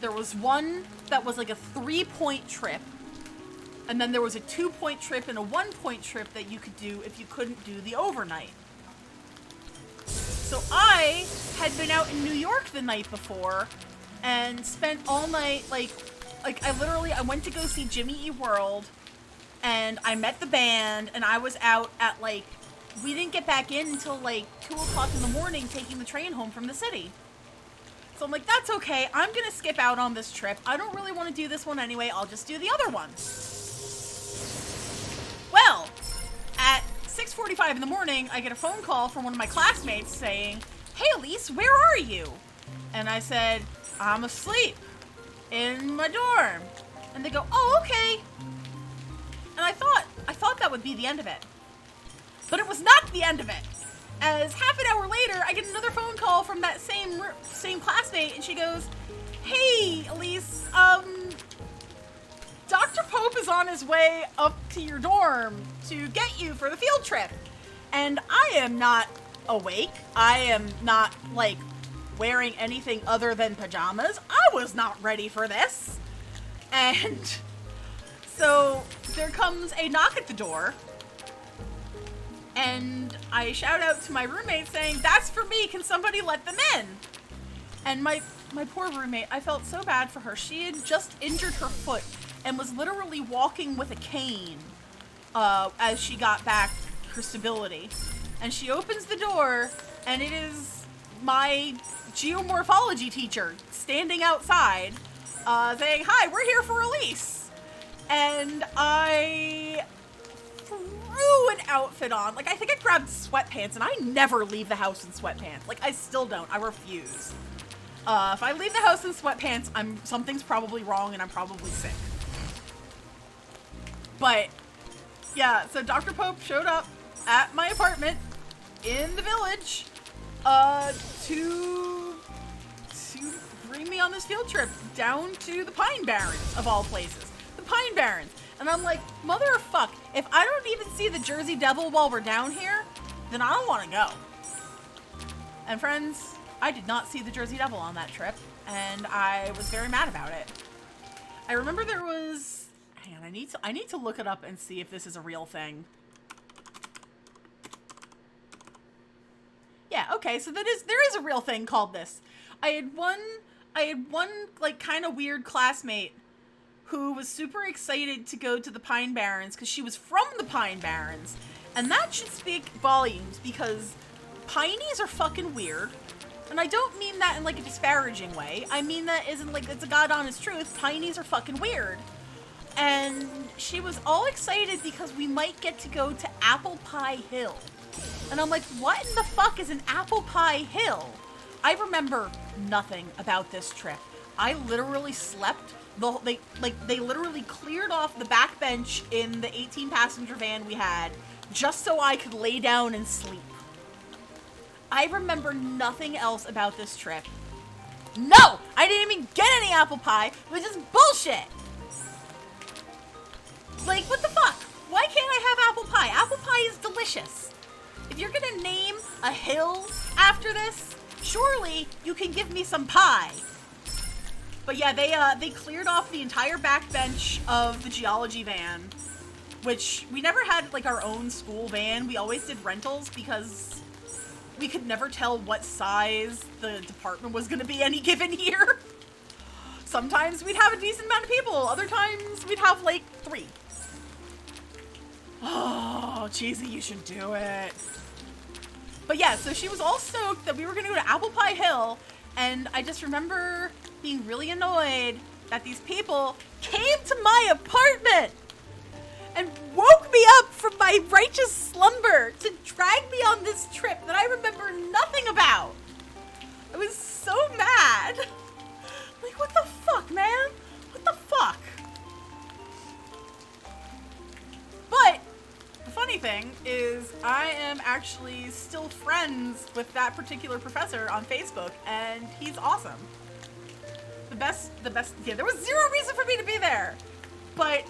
There was one that was like a 3-point trip, and then there was a 2-point trip and a 1-point trip that you could do if you couldn't do the overnight. So I had been out in New York the night before and spent all night I went to go see Jimmy Eat World, and I met the band, and I was out at like, we didn't get back in until like 2 o'clock in the morning taking the train home from the city. So I'm like, that's okay, I'm gonna skip out on this trip. I don't really want to do this one anyway, I'll just do the other one. Well, at 6:45 in the morning, I get a phone call from one of my classmates saying, hey Elise, where are you? And I said, I'm asleep in my dorm. And they go, oh, okay. And I thought that would be the end of it. But it was not the end of it. As half an hour later, I get another phone call from that same classmate, and she goes, hey, Elise, Dr. Pope is on his way up to your dorm to get you for the field trip. And I am not awake. I am not, like, wearing anything other than pajamas. I was not ready for this. And so there comes a knock at the door. And I shout out to my roommate saying, that's for me, can somebody let them in? And my poor roommate, I felt so bad for her. She had just injured her foot and was literally walking with a cane as she got back her stability. And she opens the door, and it is my geomorphology teacher standing outside saying, hi, we're here for Elise. And I threw an outfit on. Like, I think I grabbed sweatpants, and I never leave the house in sweatpants. Like, I still don't. I refuse. If I leave the house in sweatpants, something's probably wrong, and I'm probably sick. But, yeah, so Dr. Pope showed up at my apartment in the village to bring me on this field trip down to the Pine Barrens, of all places. The Pine Barrens. And I'm like, motherfuck, if I don't even see the Jersey Devil while we're down here, then I don't want to go. And friends, I did not see the Jersey Devil on that trip, and I was very mad about it. I remember there was... Hang on, I need to look it up and see if this is a real thing. Yeah, okay, so there is a real thing called this. I had one like kind of weird classmate who was super excited to go to the Pine Barrens because she was from the Pine Barrens. And that should speak volumes because Pineys are fucking weird. And I don't mean that in like a disparaging way. I mean that isn't like, it's a god honest truth. Pineys are fucking weird. And she was all excited because we might get to go to Apple Pie Hill. And I'm like, what in the fuck is an Apple Pie Hill? I remember nothing about this trip. I literally slept. They literally cleared off the back bench in the 18-passenger van we had just so I could lay down and sleep. I remember nothing else about this trip. No! I didn't even get any apple pie. It was just bullshit. Like, what the fuck? Why can't I have apple pie? Apple pie is delicious. If you're gonna name a hill after this, surely you can give me some pie. But yeah, they cleared off the entire back bench of the geology van, which we never had like our own school van. We always did rentals because we could never tell what size the department was gonna be any given year. Sometimes we'd have a decent amount of people. Other times we'd have like 3. Oh, cheesy, you should do it. But yeah, so she was all stoked that we were gonna go to Apple Pie Hill, and I just remember being really annoyed that these people came to my apartment and woke me up from my righteous slumber to drag me on this trip that I remember nothing about. I was so mad. Like, what the fuck, man? What the fuck? But the funny thing is I am actually still friends with that particular professor on Facebook, and he's awesome. The best, yeah, there was zero reason for me to be there. But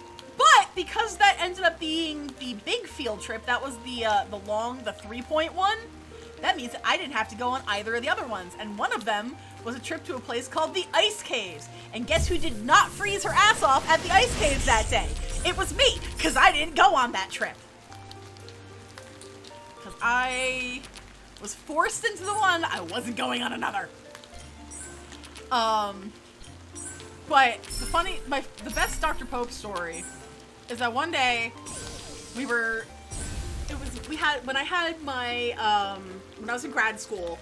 because that ended up being the big field trip, that was the 3.1, that means I didn't have to go on either of the other ones. And one of them was a trip to a place called the Ice Caves. And guess who did not freeze her ass off at the Ice Caves that day? It was me, because I didn't go on that trip. Because I was forced into the one, I wasn't going on another. But the best Dr. Pope story is that one day when I was in grad school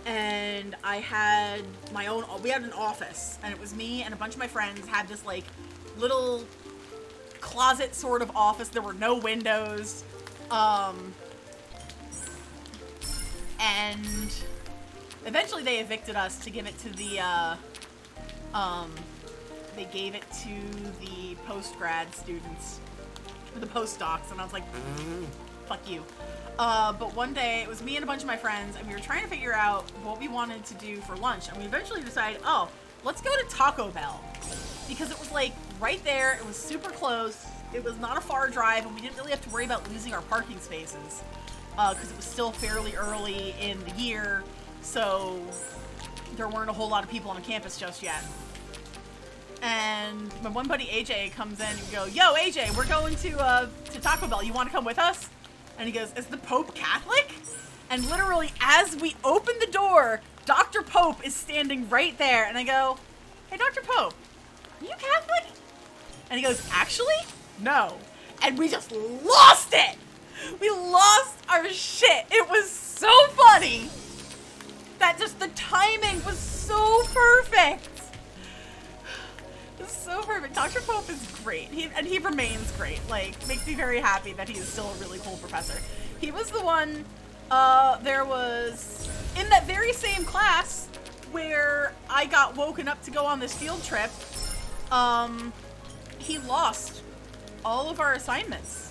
and we had an office, and it was me and a bunch of my friends had this like little closet sort of office. There were no windows. And eventually they evicted us to give it to they gave it to the post-grad students, the postdocs, and I was like, fuck you. But one day, it was me and a bunch of my friends, and we were trying to figure out what we wanted to do for lunch, and we eventually decided, oh, let's go to Taco Bell. Because it was like right there, it was super close, it was not a far drive, and we didn't really have to worry about losing our parking spaces. Because it was still fairly early in the year, so there weren't a whole lot of people on campus just yet. And my one buddy AJ comes in and we go, yo AJ, we're going to Taco Bell, you want to come with us? And he goes, is the Pope Catholic? And literally as we open the door, Dr. Pope is standing right there, and I go, hey Dr. Pope, are you Catholic? And he goes, actually, no. And we just lost it! We lost our shit. It was so funny. That just the timing was so perfect. It was so perfect. Dr. Pope is great. He remains great. Like, makes me very happy that he is still a really cool professor. He was the one, there was, in that very same class where I got woken up to go on this field trip, he lost all of our assignments.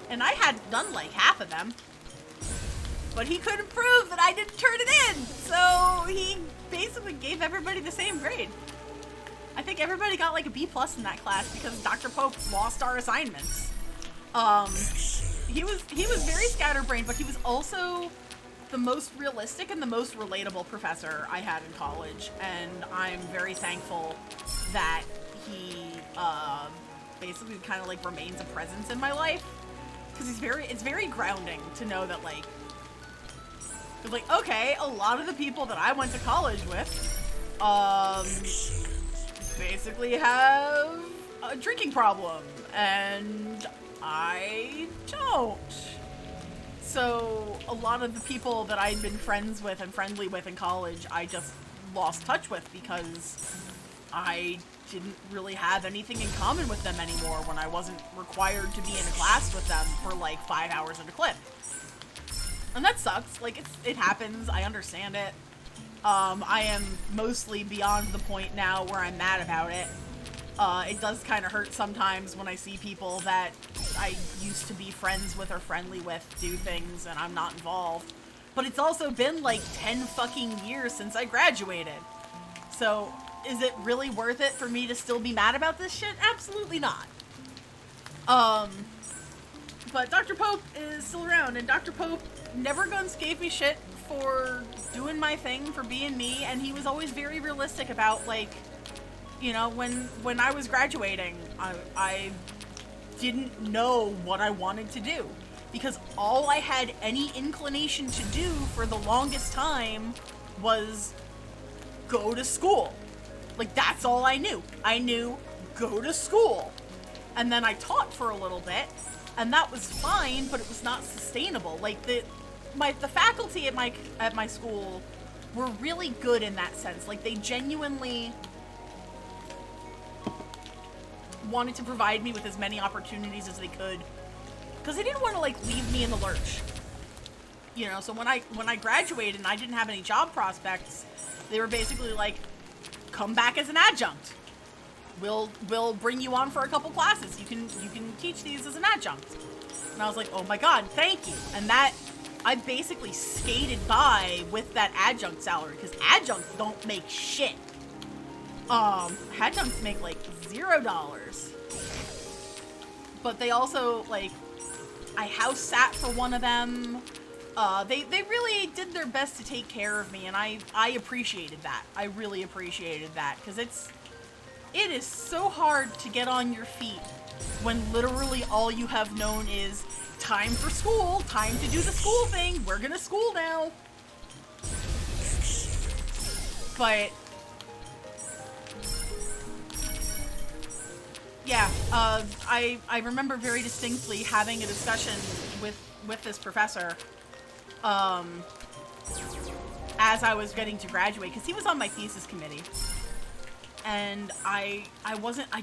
And I had done like half of them. But he couldn't prove that I didn't turn it in. So he basically gave everybody the same grade. I think everybody got like a B+ in that class because Dr. Pope lost our assignments. He was very scatterbrained, but he was also the most realistic and the most relatable professor I had in college, and I'm very thankful that he basically kind of like remains a presence in my life, because it's very grounding to know that like, it's like, okay, a lot of the people that I went to college with basically have a drinking problem, and I don't. So a lot of the people that I'd been friends with and friendly with in college, I just lost touch with because I didn't really have anything in common with them anymore when I wasn't required to be in a class with them for like 5 hours at a clip. And that sucks. Like, it happens. I understand it. I am mostly beyond the point now where I'm mad about it. It does kind of hurt sometimes when I see people that I used to be friends with or friendly with do things and I'm not involved. But it's also been like 10 fucking years since I graduated. So, is it really worth it for me to still be mad about this shit? Absolutely not. But Dr. Pope is still around, and Dr. Pope never once gave me shit for doing my thing, for being me, and he was always very realistic about, like, you know, when I was graduating, I didn't know what I wanted to do, because all I had any inclination to do for the longest time was go to school. Like, that's all I knew. I knew, go to school. And then I taught for a little bit, and that was fine, but it was not sustainable. Like, the faculty at my school were really good in that sense. Like, they genuinely wanted to provide me with as many opportunities as they could, because they didn't want to, like, leave me in the lurch. You know, so when I graduated and I didn't have any job prospects, they were basically like, come back as an adjunct. We'll bring you on for a couple classes. You can teach these as an adjunct. And I was like, oh my god, thank you. And that, I basically skated by with that adjunct salary, because adjuncts don't make shit. Adjuncts make like $0. But they also, like, I house sat for one of them. They really did their best to take care of me, and I appreciated that. I really appreciated that, because it is so hard to get on your feet when literally all you have known is time for school, time to do the school thing, we're gonna school now. But yeah, I remember very distinctly having a discussion with this professor as I was getting to graduate, because he was on my thesis committee. And I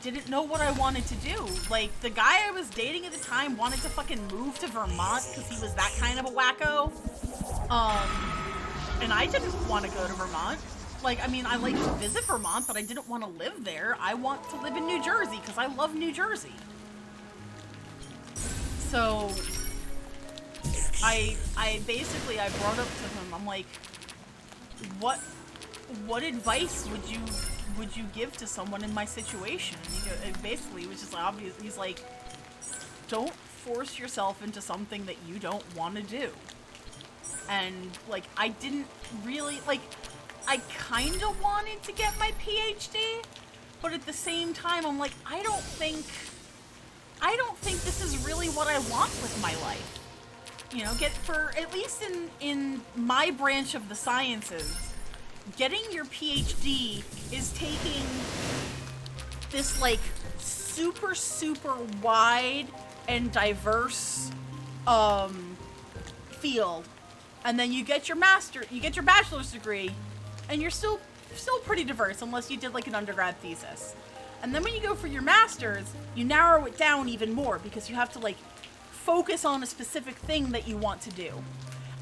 didn't know what I wanted to do. Like, the guy I was dating at the time wanted to fucking move to Vermont because he was that kind of a wacko. And I didn't want to go to Vermont. Like, I mean, I like to visit Vermont, but I didn't want to live there. I want to live in New Jersey because I love New Jersey. So, I brought up to him, I'm like, what advice would you give to someone in my situation? And basically, it was just obvious. He's like, don't force yourself into something that you don't want to do. And, like, I didn't really, like, I kind of wanted to get my PhD, but at the same time, I'm like, I don't think this is really what I want with my life. You know, at least in my branch of the sciences, getting your PhD is taking this, like, super, super wide and diverse field, and then you get your bachelor's degree, and you're still pretty diverse, unless you did, like, an undergrad thesis. And then when you go for your master's, you narrow it down even more, because you have to, like, focus on a specific thing that you want to do.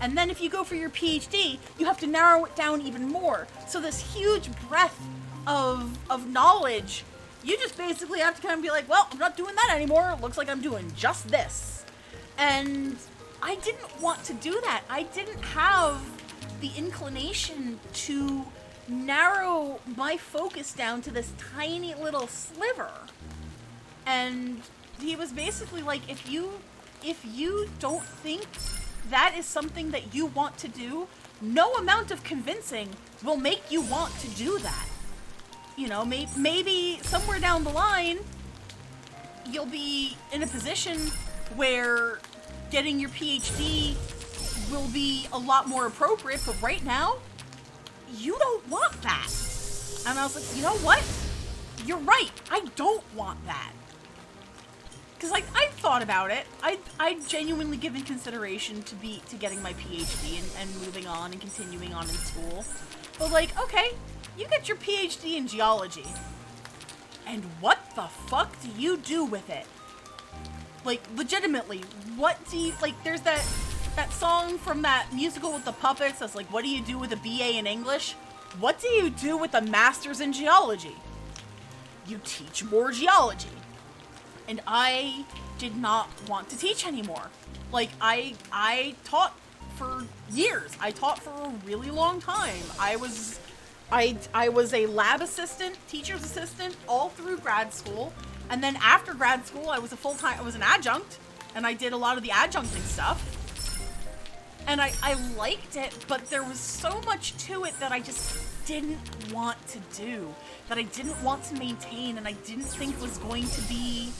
And then if you go for your PhD, you have to narrow it down even more. So this huge breadth of knowledge, you just basically have to kind of be like, well, I'm not doing that anymore. It looks like I'm doing just this. And I didn't want to do that. I didn't have the inclination to narrow my focus down to this tiny little sliver. And he was basically like, if you don't think that is something that you want to do, no amount of convincing will make you want to do that. You know, maybe somewhere down the line, you'll be in a position where getting your PhD will be a lot more appropriate, but right now, you don't want that. And I was like, you know what? You're right. I don't want that. Because, like, I thought about it. I genuinely given consideration to getting my PhD and moving on and continuing on in school. But, like, okay, you get your PhD in geology. And what the fuck do you do with it? Like, legitimately, what do you, like, there's that song from that musical with the puppets that's like, what do you do with a BA in English? What do you do with a master's in geology? You teach more geology. And I did not want to teach anymore. Like, I taught for years. I taught for a really long time. I was a lab assistant, teacher's assistant, all through grad school. And then after grad school, I was an adjunct, and I did a lot of the adjuncting stuff. And I liked it, but there was so much to it that I just didn't want to do, that I didn't want to maintain, and I didn't think was going to be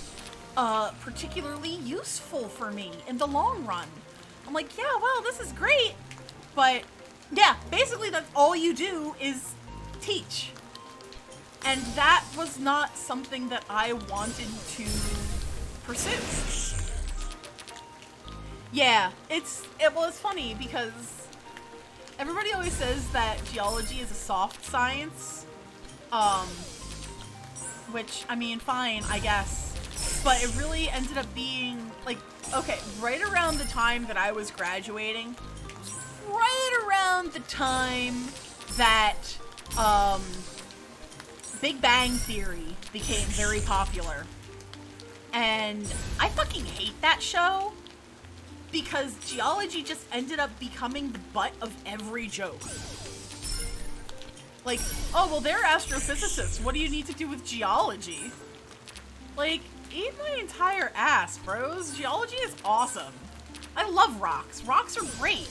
particularly useful for me in the long run. I'm like, yeah, well, this is great, but yeah, basically that's all you do is teach. And that was not something that I wanted to pursue. Yeah, it's funny because everybody always says that geology is a soft science, which, I mean, fine, I guess. But it really ended up being, like, okay, right around the time that I was graduating, right around the time that, Big Bang Theory became very popular. And I fucking hate that show because geology just ended up becoming the butt of every joke. Like, oh, well, they're astrophysicists. What do you need to do with geology? Like, eat my entire ass, bros. Geology is awesome. I love rocks. Rocks are great.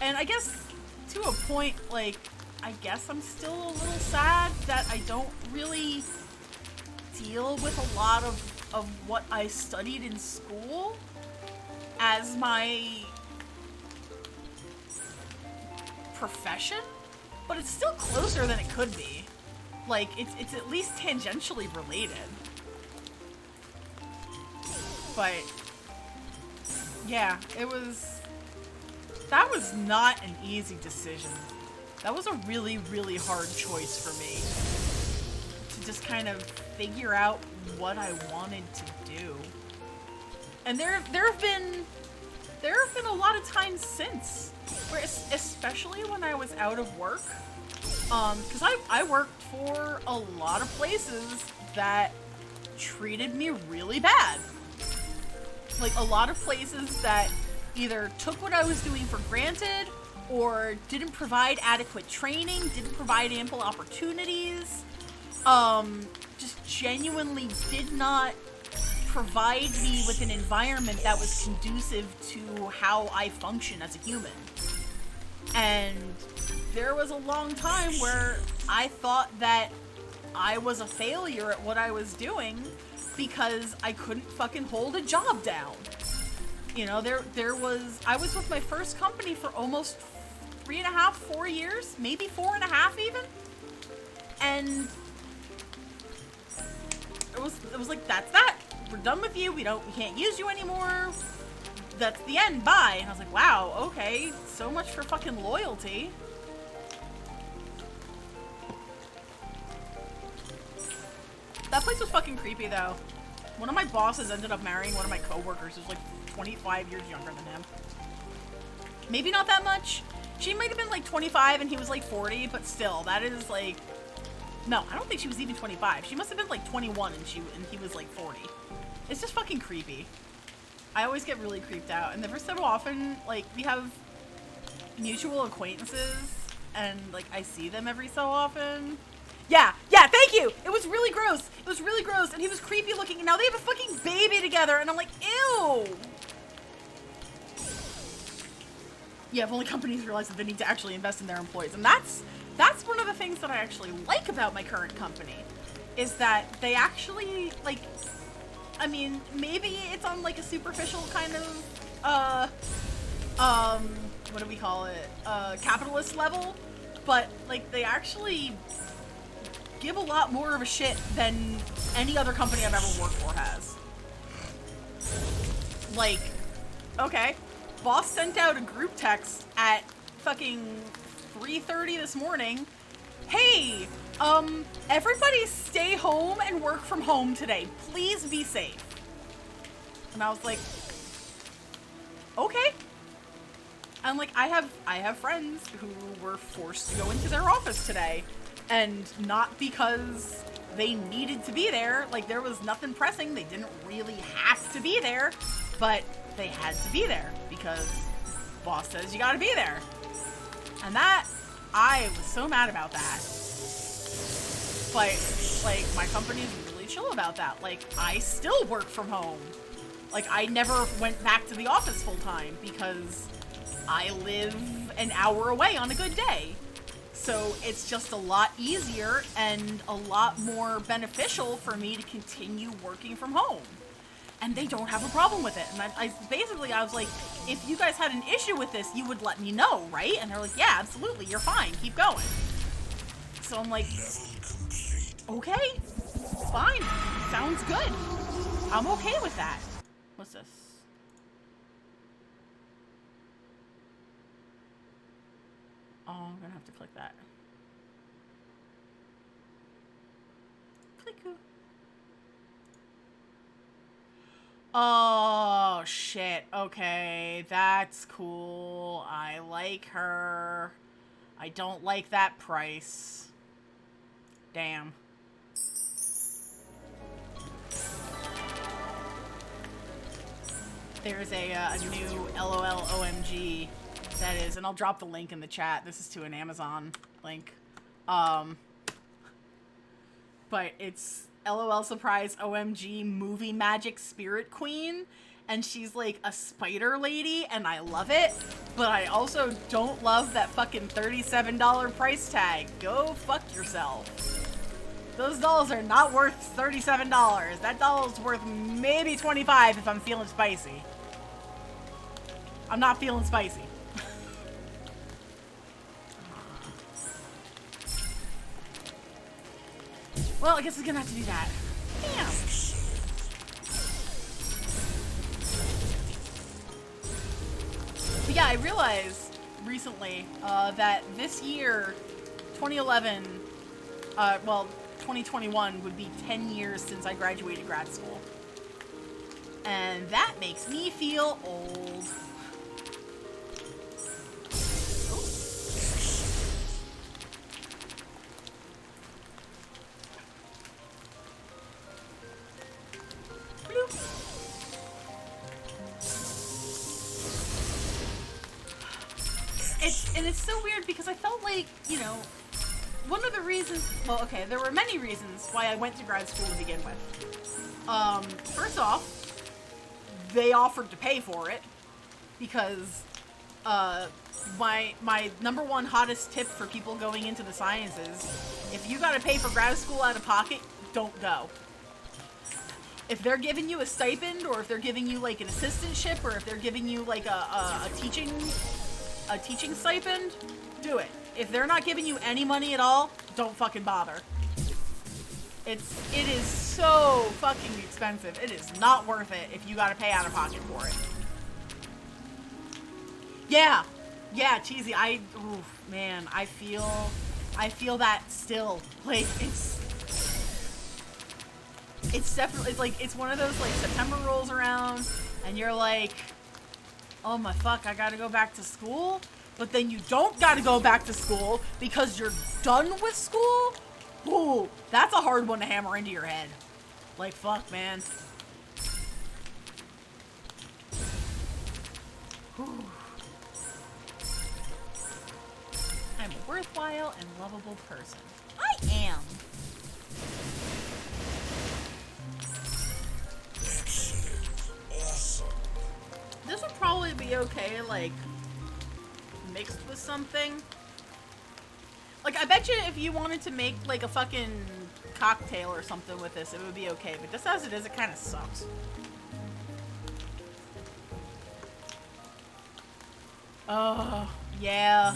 And I guess, to a point, like, I guess I'm still a little sad that I don't really deal with a lot of what I studied in school as my profession, but it's still closer than it could be. Like, it's at least tangentially related. But yeah, that was not an easy decision. That was a really, really hard choice for me to just kind of figure out what I wanted to do. And there have been a lot of times since, where especially when I was out of work, because I worked for a lot of places that treated me really bad. Like, a lot of places that either took what I was doing for granted or didn't provide adequate training, didn't provide ample opportunities, just genuinely did not provide me with an environment that was conducive to how I function as a human. And there was a long time where I thought that I was a failure at what I was doing because I couldn't fucking hold a job down. You know, I was with my first company for almost 3.5, 4 years, maybe 4.5 even. And it was like, that's that. We're done with you. We can't use you anymore. That's the end. Bye. And I was like, wow, okay. So much for fucking loyalty. That place was fucking creepy though. One of my bosses ended up marrying one of my coworkers who's like 25 years younger than him. Maybe not that much. She might have been like 25 and he was like 40, but still, that is like... No, I don't think she was even 25. She must have been like 21 and he was like 40. It's just fucking creepy. I always get really creeped out. And every so often, like, we have mutual acquaintances and like I see them every so often. Yeah, thank you! It was really gross. It was really gross and he was creepy looking and now they have a fucking baby together and I'm like, ew! Yeah, if only companies realize that they need to actually invest in their employees. And that's one of the things that I actually like about my current company, is that they actually, like, I mean, maybe it's on, like, a superficial kind of, what do we call it, capitalist level, but, like, they actually give a lot more of a shit than any other company I've ever worked for has. Like, okay, boss sent out a group text at fucking 3:30 this morning. Hey, everybody stay home and work from home today. Please be safe. And I was like, okay. And like, I have friends who were forced to go into their office today, and not because they needed to be there. Like, there was nothing pressing. They didn't really have to be there, but they had to be there because boss says you gotta be there. And that, I was so mad about that. But, like, my company's really chill about that. Like, I still work from home. Like, I never went back to the office full time because I live an hour away on a good day. So it's just a lot easier and a lot more beneficial for me to continue working from home. And they don't have a problem with it. And I was like, if you guys had an issue with this, you would let me know, right? And they're like, yeah, absolutely, you're fine, keep going. So I'm like, okay, fine, sounds good. I'm okay with that. What's this? Oh, I'm gonna have to click that. Click who? Oh, shit. Okay, that's cool. I like her. I don't like that price. Damn. There's a new LOL OMG that is, and I'll drop the link in the chat. This is to an Amazon link. But it's LOL Surprise OMG Movie Magic Spirit Queen, and she's like a spider lady, and I love it, but I also don't love that fucking $37 price tag. Go fuck yourself. Those dolls are not worth $37. That doll's worth maybe $25 if I'm feeling spicy. I'm not feeling spicy. Well, I guess it's gonna have to do that. Damn. But yeah, I realized recently that this year, 2011, 2021 would be 10 years since I graduated grad school. And that makes me feel old. It's so weird because I felt like, you know, one of the reasons, well, okay, there were many reasons why I went to grad school to begin with. First off, they offered to pay for it because, my number one hottest tip for people going into the sciences, if you gotta pay for grad school out of pocket, don't go. If they're giving you a stipend, or if they're giving you like an assistantship, or if they're giving you like a teaching stipend, do it. If they're not giving you any money at all, don't fucking bother. It is so fucking expensive. It is not worth it if you gotta pay out of pocket for it. Yeah, cheesy. Oof, man, I feel that still. Like, it's definitely, like, it's one of those, like, September rolls around, and you're like, oh my fuck, I gotta go back to school? But then you don't gotta go back to school because you're done with school? Ooh, that's a hard one to hammer into your head. Like, fuck, man. Whew. I'm a worthwhile and lovable person. I am. This would probably be okay, like, mixed with something. Like, I bet you if you wanted to make, like, a fucking cocktail or something with this, it would be okay. But just as it is, it kind of sucks. Oh, yeah.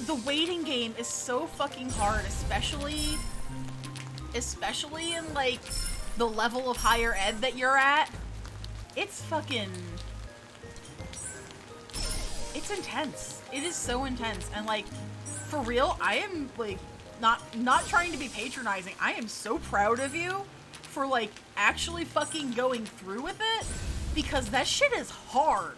The waiting game is so fucking hard, especially in, like, the level of higher ed that you're at. It's fucking... It's intense. It is so intense. And, like, for real, I am, like, not trying to be patronizing. I am so proud of you for, like, actually fucking going through with it, because that shit is hard.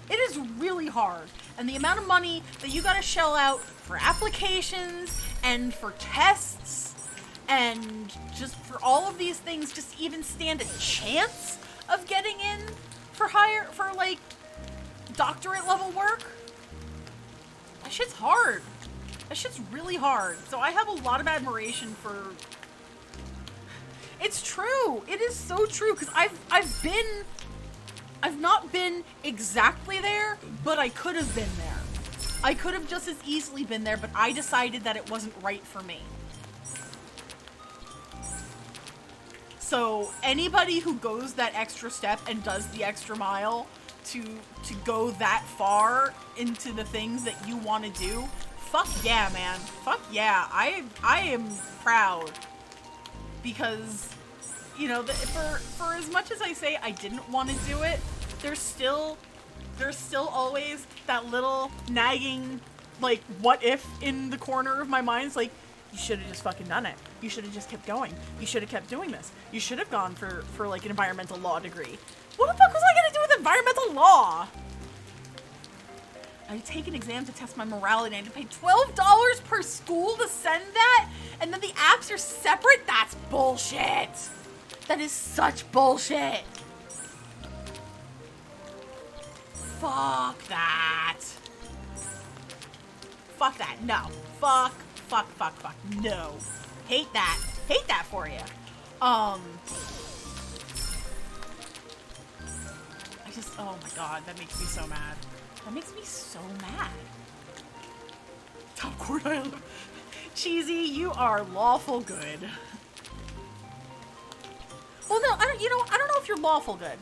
It is really hard. And the amount of money that you gotta shell out for applications and for tests and just for all of these things just even stand a chance of getting in for like doctorate level work. That shit's hard. That shit's really hard. So I have a lot of admiration for... It's true. It is so true, because I've not been exactly there, but I could have been there. I could have just as easily been there, but I decided that it wasn't right for me. So anybody who goes that extra step and does the extra mile to go that far into the things that you want to do, fuck yeah, man. Fuck yeah. I am proud. Because, you know, for as much as I say I didn't want to do it, there's still always that little nagging, like, what if in the corner of my mind. It's like, you should have just fucking done it. You should have just kept going. You should have kept doing this. You should have gone for like an environmental law degree. What the fuck was I gonna do with environmental law? I take an exam to test my morality and I had to pay $12 per school to send that, and then the apps are separate? That's bullshit. That is such bullshit. Fuck that. Fuck that. No. Fuck. No. Hate that. Hate that for you. I just, oh my god, that makes me so mad. That makes me so mad. Top quartile. Cheesy, you are lawful good. Well, no, I don't know if you're lawful good.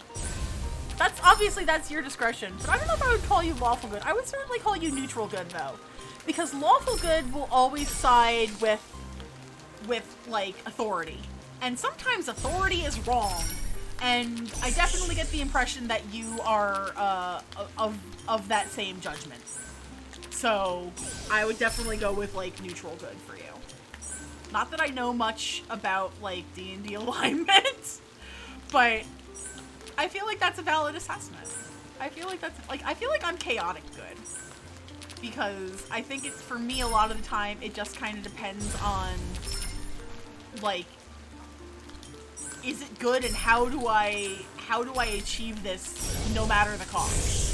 That's your discretion. But I don't know if I would call you lawful good. I would certainly call you neutral good, though. Because lawful good will always side with like, authority. And sometimes authority is wrong. And I definitely get the impression that you are of that same judgment. So I would definitely go with, like, neutral good for you. Not that I know much about, like, D&D alignment, but I feel like that's a valid assessment. I feel like I'm chaotic good. Because I think it's, for me, a lot of the time, it just kind of depends on, like, is it good and how do I achieve this no matter the cost?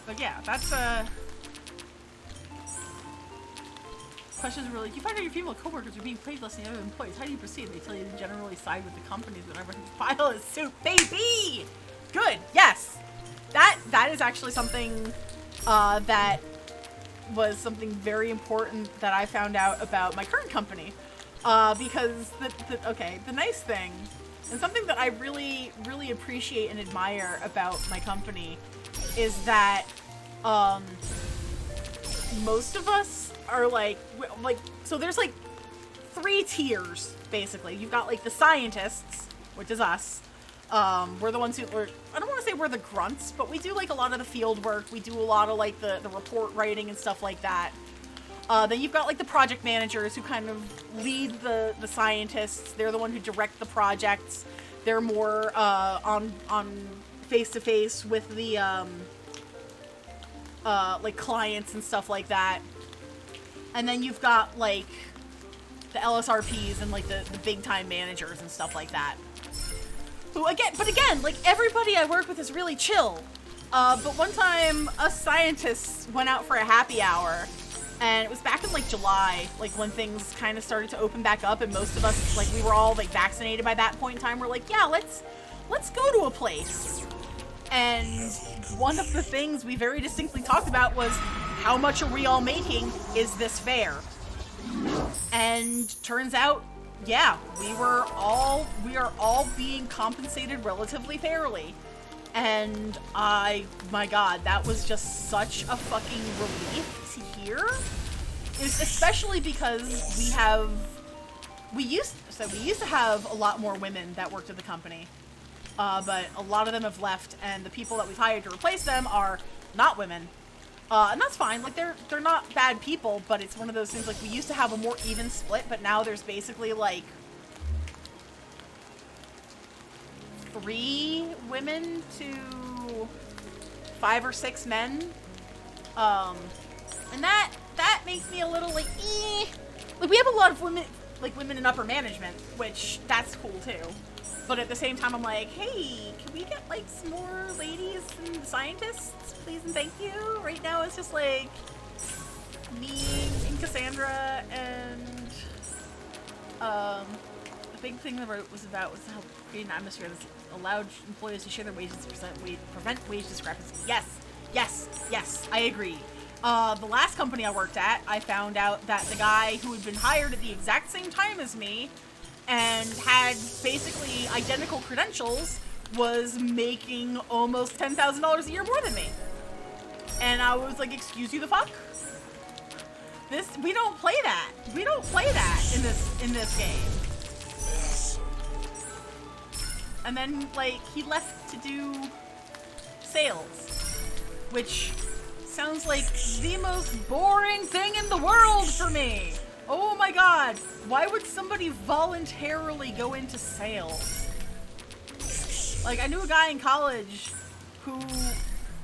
But yeah, that's questions really. You find out your female coworkers are being paid less than the other employees. How do you proceed? They tell you to generally side with the companies whenever the file is suit, baby. Good. Yes. That is actually something that was something very important that I found out about my current company. Because the nice thing, and something that I really, really appreciate and admire about my company, is that most of us are like, so there's like 3 tiers, basically. You've got, like, the scientists, which is us. We're the ones who, I don't want to say we're the grunts, but we do, like, a lot of the field work. We do a lot of, like, the report writing and stuff like that. Then you've got, like, the project managers who kind of lead the scientists. They're the one who direct the projects. They're more on face-to-face with the like, clients and stuff like that. And then you've got, like, the LSRPs and, like, the big-time managers and stuff like that. Who, again, like, everybody I work with is really chill. But one time, us scientists went out for a happy hour, And it was back in like July, like when things kind of started to open back up, and most of us, like, we were all like vaccinated by that point in time. We're like, yeah, let's go to a place. And one of the things we very distinctly talked about was, how much are we all making? Is this fair? And turns out, yeah, we are all being compensated relatively fairly. And my God, that was just such a fucking relief to hear. Especially because we used to have a lot more women that worked at the company. But a lot of them have left, and the people that we've hired to replace them are not women. And that's fine. Like, they're not bad people, but it's one of those things, like, we used to have a more even split, but now there's basically, like, 3 women to 5 or 6 men. And that makes me a little, like, eh. Like, we have a lot of women, like, women in upper management, which, that's cool, too. But at the same time, I'm like, hey, can we get, like, some more ladies and scientists, please and thank you? Right now, it's just, like, me and Cassandra, and, the big thing that was about was how create an atmosphere that allowed employees to share their wages to prevent wage discrepancy. Yes, I agree. The last company I worked at, I found out that the guy who had been hired at the exact same time as me and had basically identical credentials was making almost $10,000 a year more than me. And I was like, excuse you the fuck? We don't play that. We don't play that in this game. And then, like, he left to do sales, which sounds like the most boring thing in the world for me. Oh my God, why would somebody voluntarily go into sales? Like, I knew a guy in college who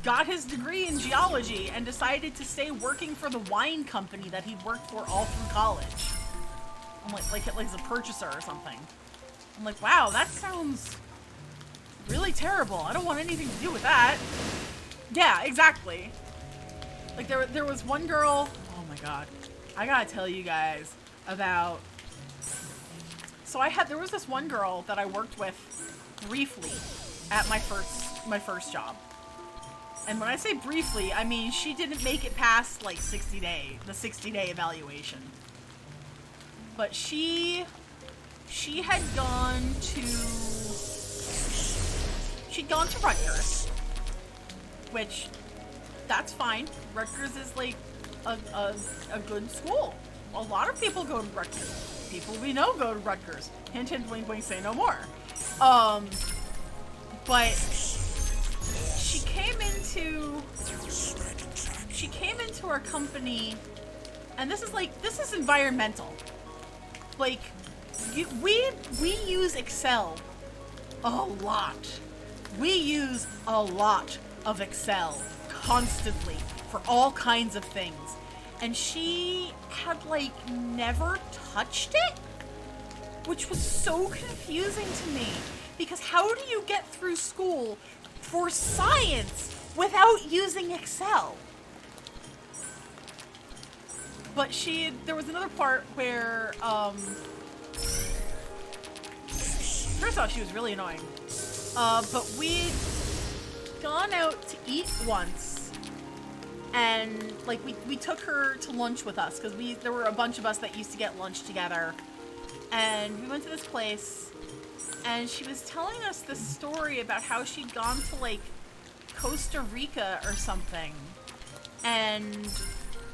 got his degree in geology and decided to stay working for the wine company that he'd worked for all through college. I'm like as a purchaser or something. I'm like, wow, that sounds really terrible. I don't want anything to do with that. Yeah, exactly. Like, there was one girl, oh my God. I gotta tell you guys about, so there was this one girl that I worked with briefly at my first job. And when I say briefly, I mean she didn't make it past like the 60-day evaluation. But she'd gone to Rutgers, which, that's fine. Rutgers is like a good school. A lot of people go to Rutgers. People we know go to Rutgers. Hint, hint, wink, wink, say no more. But she came into our company, and this is environmental. Like, we use Excel a lot. We use a lot of Excel constantly for all kinds of things. And she had, like, never touched it, which was so confusing to me. Because how do you get through school for science without using Excel? But there was another part where, first off, she was really annoying. But we'd gone out to eat once, and, like, we took her to lunch with us, because there were a bunch of us that used to get lunch together, and we went to this place, and she was telling us this story about how she'd gone to, like, Costa Rica or something, and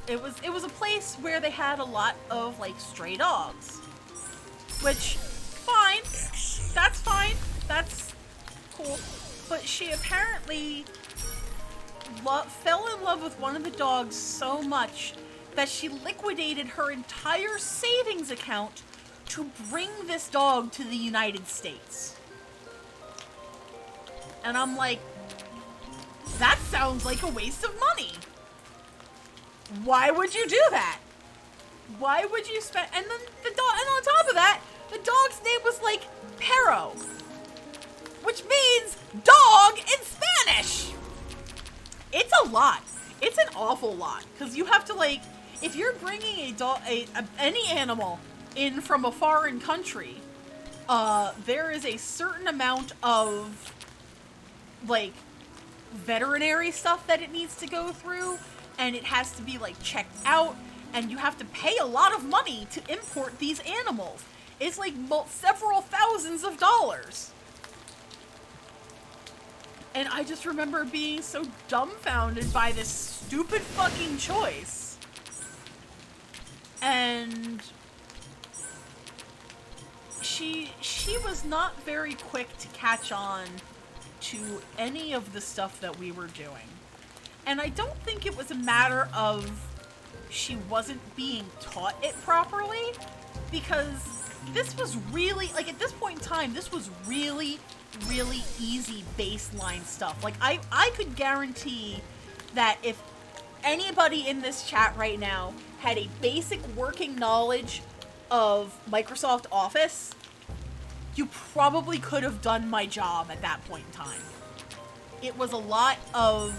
it was a place where they had a lot of, like, stray dogs, which, fine, that's cool, but she apparently fell in love with one of the dogs so much that she liquidated her entire savings account to bring this dog to the United States. And I'm like, that sounds like a waste of money. Why would you do that? Why would you spend, and then the dog, and on top of that, the dog's name was like Perro, which means dog in Spanish. It's a lot. It's an awful lot, because you have to, like, if you're bringing a dog, any animal in from a foreign country, there is a certain amount of, like, veterinary stuff that it needs to go through, and it has to be, like, checked out, and you have to pay a lot of money to import these animals. It's like several thousands of dollars. And I just remember being so dumbfounded by this stupid fucking choice. And she was not very quick to catch on to any of the stuff that we were doing. And I don't think it was a matter of she wasn't being taught it properly, because this was really, like, at this point in time, this was really easy baseline stuff. Like, I could guarantee that if anybody in this chat right now had a basic working knowledge of Microsoft Office, you probably could have done my job at that point in time. It was a lot of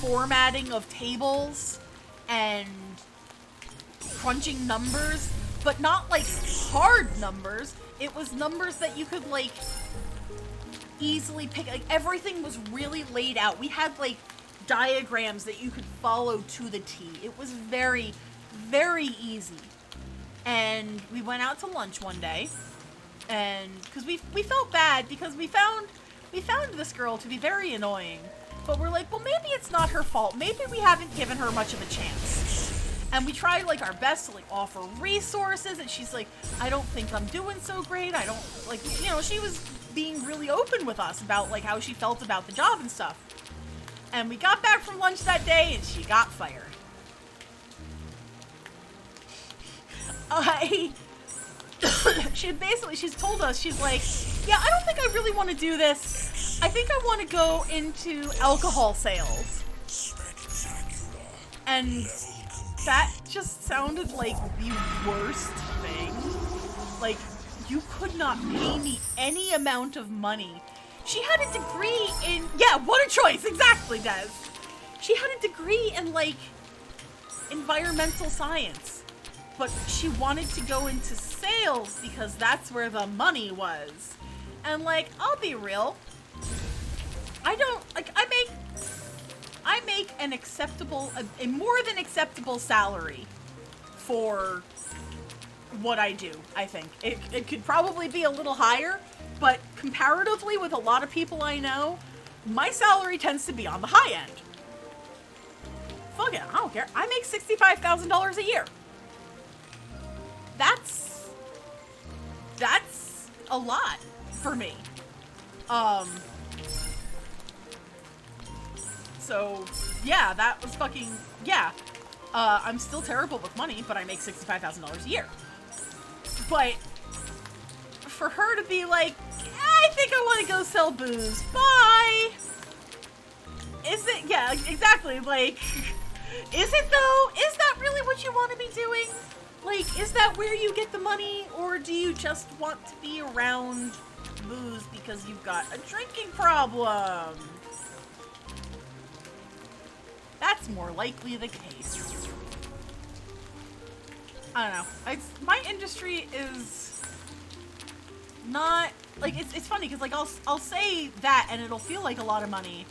formatting of tables and crunching numbers, but not like hard numbers. It was numbers that you could, like, easily pick. Like, everything was really laid out. We had, like, diagrams that you could follow to the T. It was very easy. And we went out to lunch one day, and because we felt bad because we found this girl to be very annoying, but we're like, well, maybe it's not her fault. Maybe we haven't given her much of a chance. And we tried, like, our best to, like, offer resources, and she's like, I don't think I'm doing so great. I don't, like, you know, she was being really open with us about, like, how she felt about the job and stuff. And we got back from lunch that day, and she got fired. She's told us, she's like, yeah, I don't think I really want to do this. I think I want to go into alcohol sales. And that just sounded like the worst thing. Like, you could not pay me any amount of money. She had a degree in, yeah, what a choice, exactly, Des. She had a degree in, like, environmental science. But she wanted to go into sales because that's where the money was. And, like, I'll be real. I make an acceptable, a more than acceptable salary for what I do, I think. It could probably be a little higher, but comparatively with a lot of people I know, my salary tends to be on the high end. Fuck it, I don't care. I make $65,000 a year. That's a lot for me. So, yeah, that was fucking, yeah. I'm still terrible with money, but I make $65,000 a year. But for her to be like, I think I want to go sell booze. Bye. Is it? Yeah, exactly. Like, is it though? Is that really what you want to be doing? Like, is that where you get the money, or do you just want to be around booze because you've got a drinking problem? That's more likely the case. I don't know. My industry is not, like, it's funny because, like, I'll say that and it'll feel like a lot of money,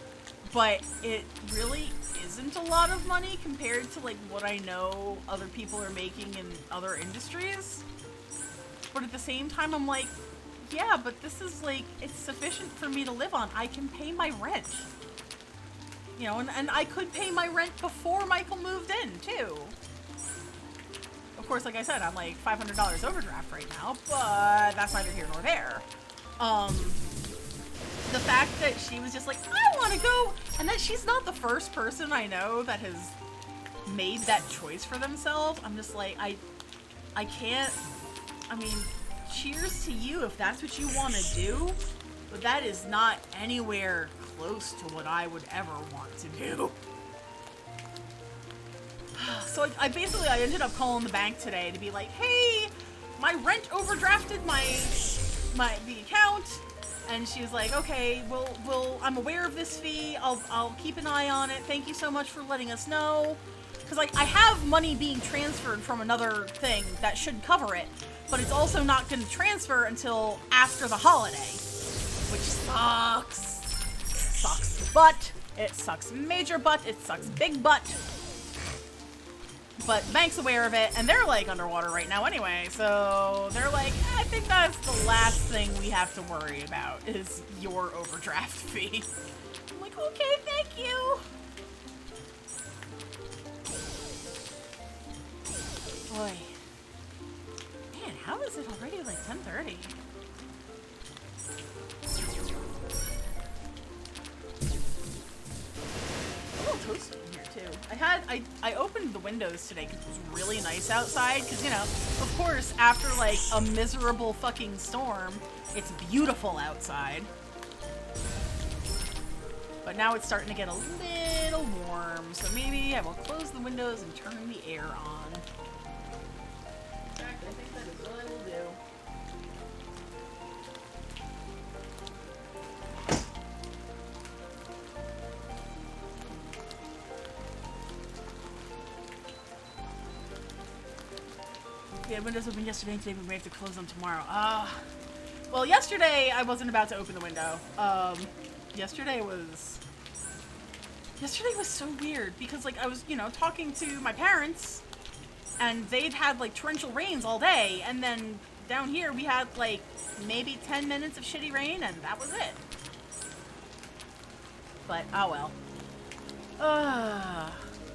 but it really isn't a lot of money compared to, like, what I know other people are making in other industries. But at the same time, I'm like, yeah, but this is, like, it's sufficient for me to live on. I can pay my rent. You know, and I could pay my rent before Michael moved in, too. Of course, like I said, I'm like $500 overdraft right now, but that's neither here nor there. The fact that she was just like, I want to go, and that she's not the first person I know that has made that choice for themselves. I'm just like, I can't, I mean, cheers to you if that's what you want to do, but that is not anywhere close to what I would ever want to do. So I ended up calling the bank today to be like, hey, my rent overdrafted the account, and she was like, okay, I'm aware of this fee. I'll keep an eye on it. Thank you so much for letting us know. Because, like, I have money being transferred from another thing that should cover it, but it's also not going to transfer until after the holiday, which sucks. Sucks butt. It sucks major butt. It sucks big butt. But the bank's aware of it, and they're, like, underwater right now anyway, so they're like, I think that's the last thing we have to worry about, is your overdraft fee. I'm like, okay, thank you. Boy. Man, how is it already, like, 10:30? A little toasty in here too. I opened the windows today because it was really nice outside. Because, you know, of course, after like a miserable fucking storm, it's beautiful outside. But now it's starting to get a little warm, so maybe I will close the windows and turn the air on. In fact, I think that is what I will do. We had windows open yesterday and today we may have to close them tomorrow. Well, yesterday I wasn't about to open the window. Yesterday was so weird because, like, I was, you know, talking to my parents and they'd had, like, torrential rains all day, and then down here we had, like, maybe 10 minutes of shitty rain and that was it. But, oh well.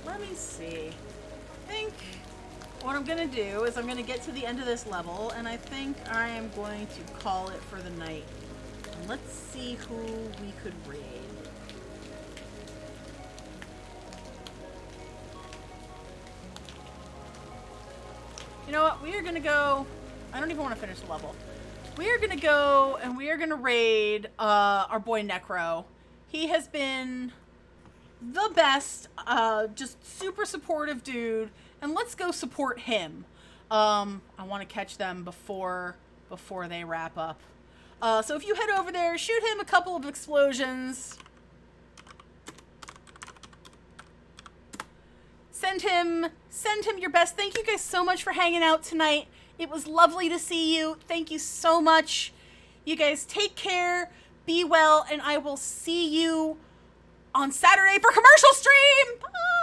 Let me see. I think what I'm gonna do is I'm gonna get to the end of this level, and I think I am going to call it for the night. And let's see who we could raid. You know what? We are gonna go. I don't even want to finish the level. We are gonna go and we are gonna raid our boy Necro. He has been the best, just super supportive dude. And let's go support him. I want to catch them before they wrap up. So if you head over there, shoot him a couple of explosions. Send him your best. Thank you guys so much for hanging out tonight. It was lovely to see you. Thank you so much. You guys take care, be well, and I will see you on Saturday for commercial stream. Bye!